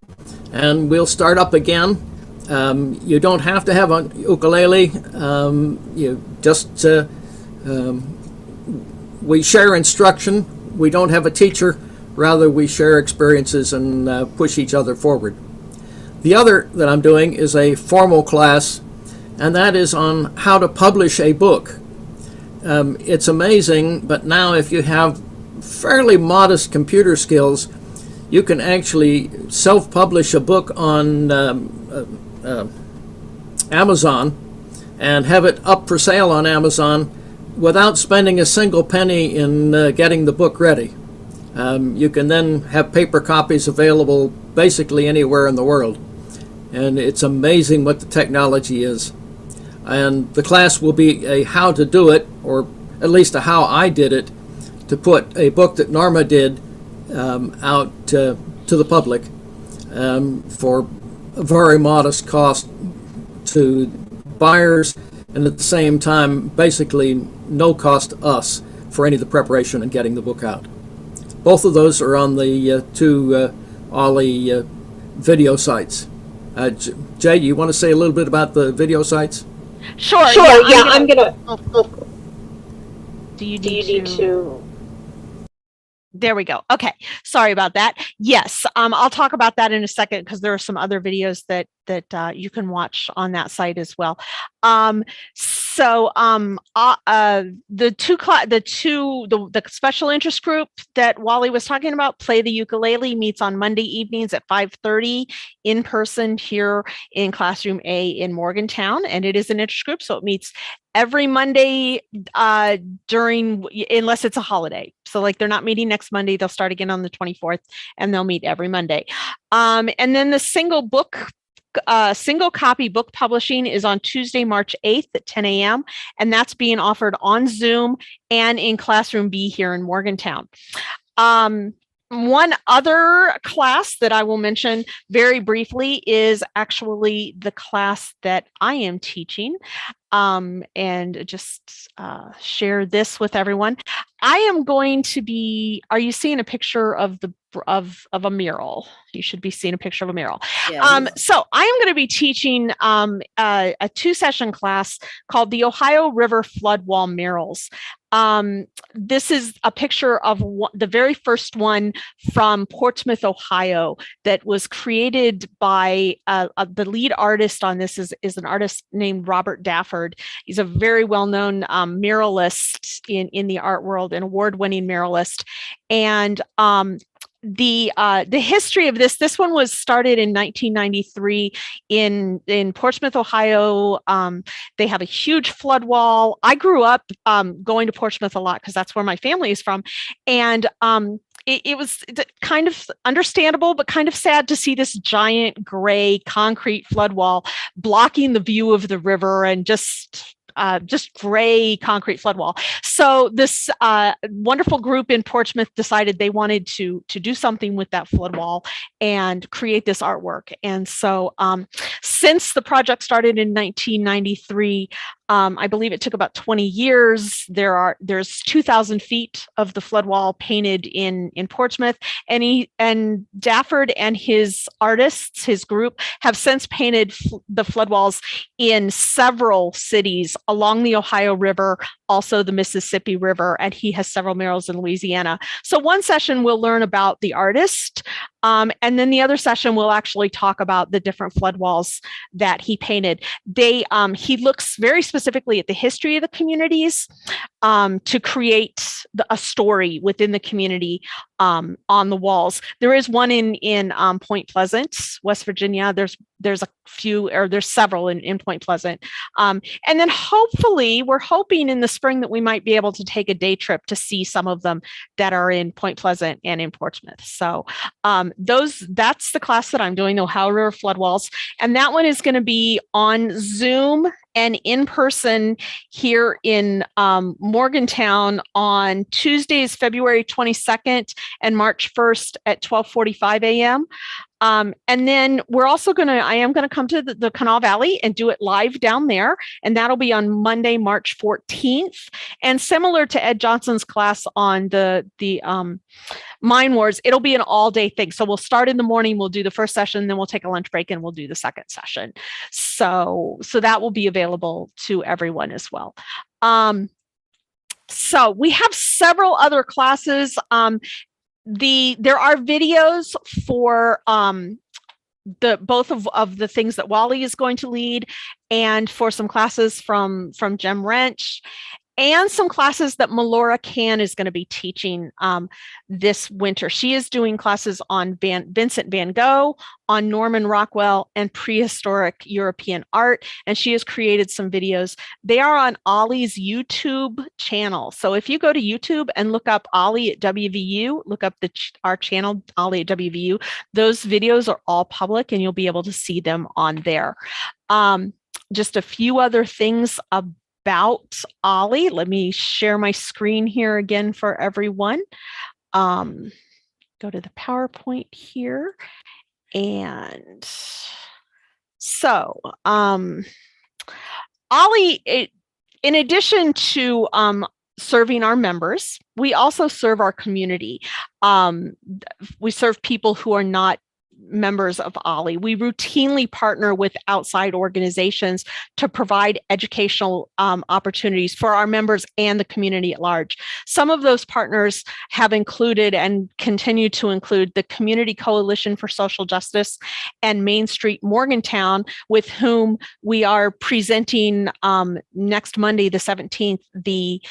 and we'll start up again. You don't have to have a ukulele. We share instruction. We don't have a teacher. Rather, we share experiences and push each other forward. The other that I'm doing is a formal class, and that is on how to publish a book. It's amazing, but now if you have fairly modest computer skills, you can actually self-publish a book on Amazon and have it up for sale on Amazon without spending a single penny in getting the book ready. You can then have paper copies available basically anywhere in the world. And it's amazing what the technology is. And the class will be a how to do it, or at least a how I did it, to put a book that Norma did out to the public for a very modest cost to buyers, and at the same time basically no cost to us for any of the preparation and getting the book out. Both of those are on the two OLLI video sites. Jay, you want to say a little bit about the video sites? Sure. Yeah, I'm gonna. Do you need to? There we go. Okay. Sorry about that. Yes. I'll talk about that in a second because there are some other videos that you can watch on that site as well. The special interest group that Wally was talking about, Play the Ukulele, meets on Monday evenings at 5:30 in person here in Classroom A in Morgantown, and it is an interest group, so it meets every Monday unless it's a holiday. So like they're not meeting next Monday, they'll start again on the 24th, and they'll meet every Monday. And then the single copy book publishing is on Tuesday, March 8th at 10 a.m. And that's being offered on Zoom and in Classroom B here in Morgantown. One other class that I will mention very briefly is actually the class that I am teaching, and just share this with everyone. I am going to be, are you seeing a picture of a mural? You should be seeing a picture of a mural. Yeah. So I am going to be teaching a 2-session class called the Ohio River Flood Wall Murals. This is a picture of the very first one from Portsmouth, Ohio, that was created by the lead artist on this is an artist named Robert Dafford. He's a very well-known muralist in the art world, an award-winning muralist. And the history of this one was started in 1993 in Portsmouth, Ohio. They have a huge flood wall. I grew up going to Portsmouth a lot because that's where my family is from. And it was kind of understandable, but kind of sad to see this giant gray concrete flood wall blocking the view of the river and just gray concrete flood wall. So this wonderful group in Portsmouth decided they wanted to do something with that flood wall and create this artwork. And so since the project started in 1993, I believe it took about 20 years. There's 2,000 feet of the flood wall painted in Portsmouth, and Dafford and his artists, his group, have since painted the flood walls in several cities along the Ohio River, also the Mississippi River, and he has several murals in Louisiana. So one session we'll learn about the artist, and then the other session we'll actually talk about the different flood walls that he painted. He looks very specifically at the history of the communities to create a story within the community on the walls. There is one in Point Pleasant, West Virginia. There's a few, or there's several in Point Pleasant. And then hopefully, we're hoping in the spring that we might be able to take a day trip to see some of them that are in Point Pleasant and in Portsmouth. So that's the class that I'm doing, the Ohio River Flood Walls. And that one is going to be on Zoom and in person here in Morgantown on Tuesdays, February 22nd and March 1st at 12:45 a.m. And then I am going to come to the Kanawha Valley and do it live down there. And that'll be on Monday, March 14th. And similar to Ed Johnson's class on the Mine Wars, it'll be an all day thing. So we'll start in the morning, we'll do the first session, then we'll take a lunch break and we'll do the second session. So that will be available to everyone as well. So we have several other classes. There are videos for both of the things that Wally is going to lead, and for some classes from Jem Wrench, and some classes that Melora Can is going to be teaching this winter. She is doing classes on Vincent van Gogh, on Norman Rockwell, and prehistoric European art. And she has created some videos. They are on OLLI's YouTube channel. So if you go to YouTube and look up OLLI at WVU, look up our channel, OLLI at WVU, those videos are all public and you'll be able to see them on there. Just a few other things about OLLI. Let me share my screen here again for everyone. Go to the PowerPoint here. And so OLLI, in addition to serving our members, we also serve our community. We serve people who are not members of OLLI. We routinely partner with outside organizations to provide educational opportunities for our members and the community at large. Some of those partners have included and continue to include the Community Coalition for Social Justice and Main Street Morgantown, with whom we are presenting next Monday, the 17th, the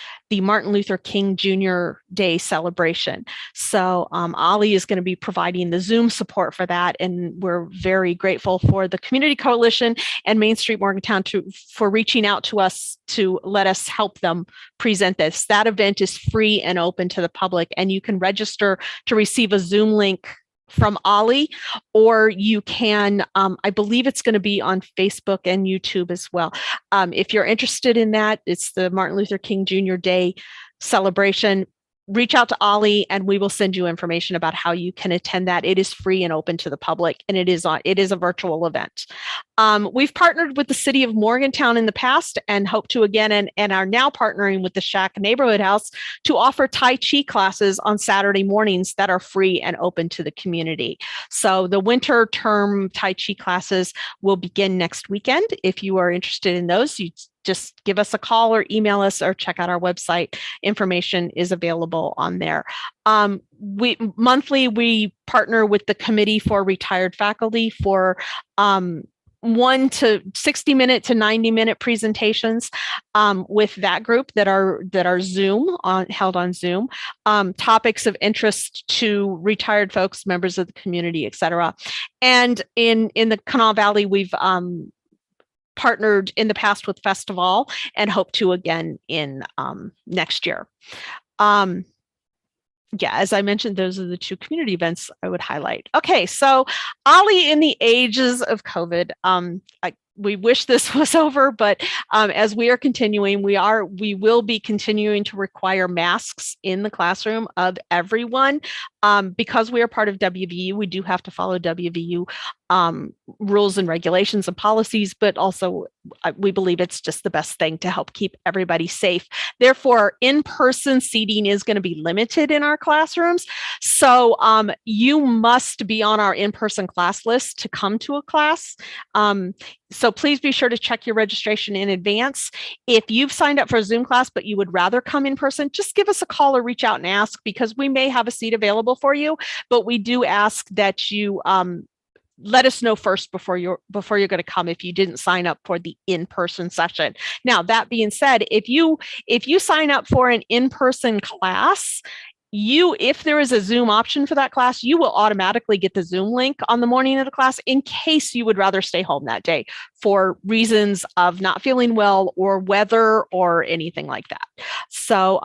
Martin Luther King Jr. Day celebration. So OLLI is going to be providing the Zoom support for that. And we're very grateful for the Community Coalition and Main Street Morgantown for reaching out to us to let us help them present this. That event is free and open to the public, and you can register to receive a Zoom link from OLLI, or you can, I believe it's going to be on Facebook and YouTube as well. If you're interested in that, it's the Martin Luther King Jr. Day celebration. Reach out to OLLI and we will send you information about how you can attend that. It is free and open to the public, and it is a virtual event. We've partnered with the city of Morgantown in the past and hope to again, and are now partnering with the Shack Neighborhood House to offer Tai Chi classes on Saturday mornings that are free and open to the community. So the winter term Tai Chi classes will begin next weekend. If you are interested in those, you just give us a call or email us or check out our website. Information is available on there. Monthly, we partner with the Committee for Retired Faculty for 1 to 60-minute to 90-minute presentations with that group that are held on Zoom. Topics of interest to retired folks, members of the community, et cetera. And in the Kanawha Valley, we've partnered in the past with Festival and hope to again in next year. Yeah, as I mentioned, those are the two community events I would highlight. Okay, so OLLI in the ages of COVID. We wish this was over, but as we are continuing, we will be continuing to require masks in the classroom of everyone. Because we are part of WVU, we do have to follow WVU rules and regulations and policies, but also we believe it's just the best thing to help keep everybody safe. Therefore, in-person seating is going to be limited in our classrooms. So you must be on our in-person class list to come to a class. So So please be sure to check your registration in advance. If you've signed up for a Zoom class, but you would rather come in person, just give us a call or reach out and ask, because we may have a seat available for you, but we do ask that you let us know first before you're going to come if you didn't sign up for the in-person session. Now, that being said, if you sign up for an in-person class, if there is a Zoom option for that class, you will automatically get the Zoom link on the morning of the class in case you would rather stay home that day for reasons of not feeling well or weather or anything like that. So,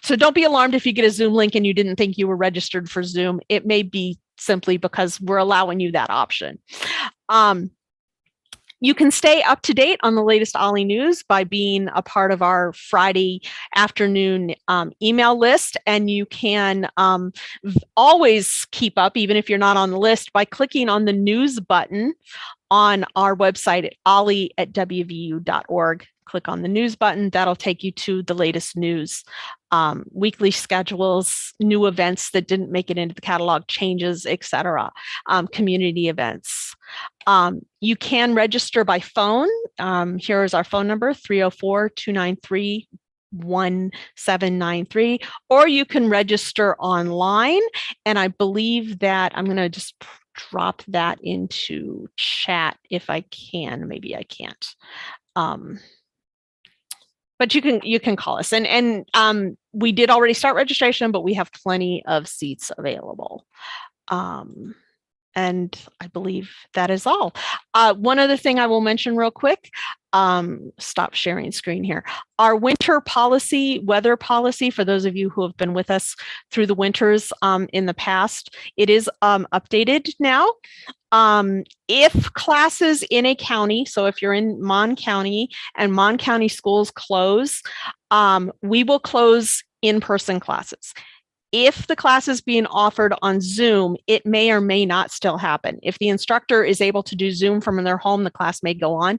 so don't be alarmed if you get a Zoom link and you didn't think you were registered for Zoom. It may be simply because we're allowing you that option. You can stay up to date on the latest OLLI news by being a part of our Friday afternoon email list. And you can always keep up, even if you're not on the list, by clicking on the news button on our website at olli@wvu.org. Click on the news button. That'll take you to the latest news, weekly schedules, new events that didn't make it into the catalog, changes, etc., community events. You can register by phone. Here is our phone number, 304-293-1793, or you can register online. And I believe that I'm going to just drop that into chat if I can. Maybe I can't. But you can call us, and we did already start registration, but we have plenty of seats available. And I believe that is all. One other thing I will mention real quick, stop sharing screen here. Our winter policy, weather policy, for those of you who have been with us through the winters in the past, it is updated now. If classes in a county, so if you're in Mon County and Mon County schools close, we will close in-person classes. If the class is being offered on Zoom, it may or may not still happen. If the instructor is able to do Zoom from their home, the class may go on,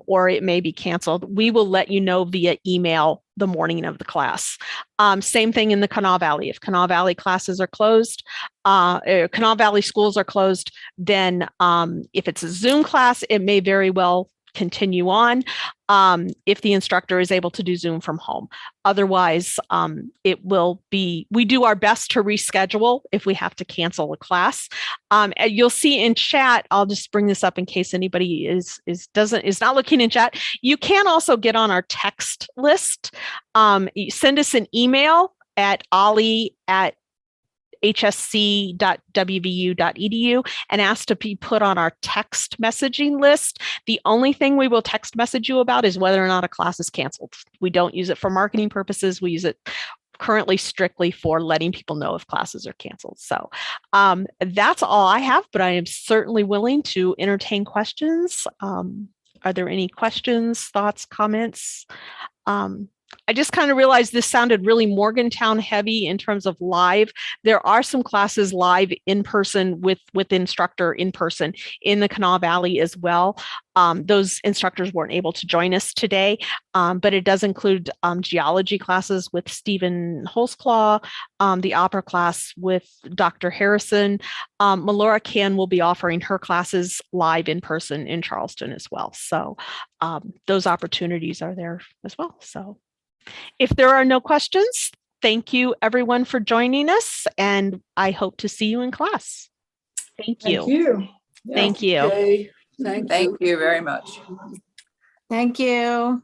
or it may be canceled. We will let you know via email the morning of the class. Same thing in the Kanawha Valley. If Kanawha Valley classes are closed, Kanawha Valley schools are closed, then if it's a Zoom class, it may very well continue on if the instructor is able to do Zoom from home. Otherwise, it will be, we do our best to reschedule if we have to cancel a class. You'll see in chat, I'll just bring this up in case anybody is not looking in chat. You can also get on our text list. Send us an email at olli@hsc.wvu.edu and ask to be put on our text messaging list. The only thing we will text message you about is whether or not a class is canceled. We don't use it for marketing purposes. We use it currently strictly for letting people know if classes are canceled. So that's all I have, but I am certainly willing to entertain questions. Are there any questions, thoughts, comments? I just kind of realized this sounded really Morgantown heavy in terms of live. There are some classes live in person with instructor in person in the Kanawha Valley as well. Those instructors weren't able to join us today, but it does include geology classes with Stephen Holzclaw, the opera class with Dr. Harrison. Melora Can will be offering her classes live in person in Charleston as well. So those opportunities are there as well. So if there are no questions, thank you everyone for joining us, and I hope to see you in class. Thank you. Thank you. Thank you. Thank you very much. Thank you.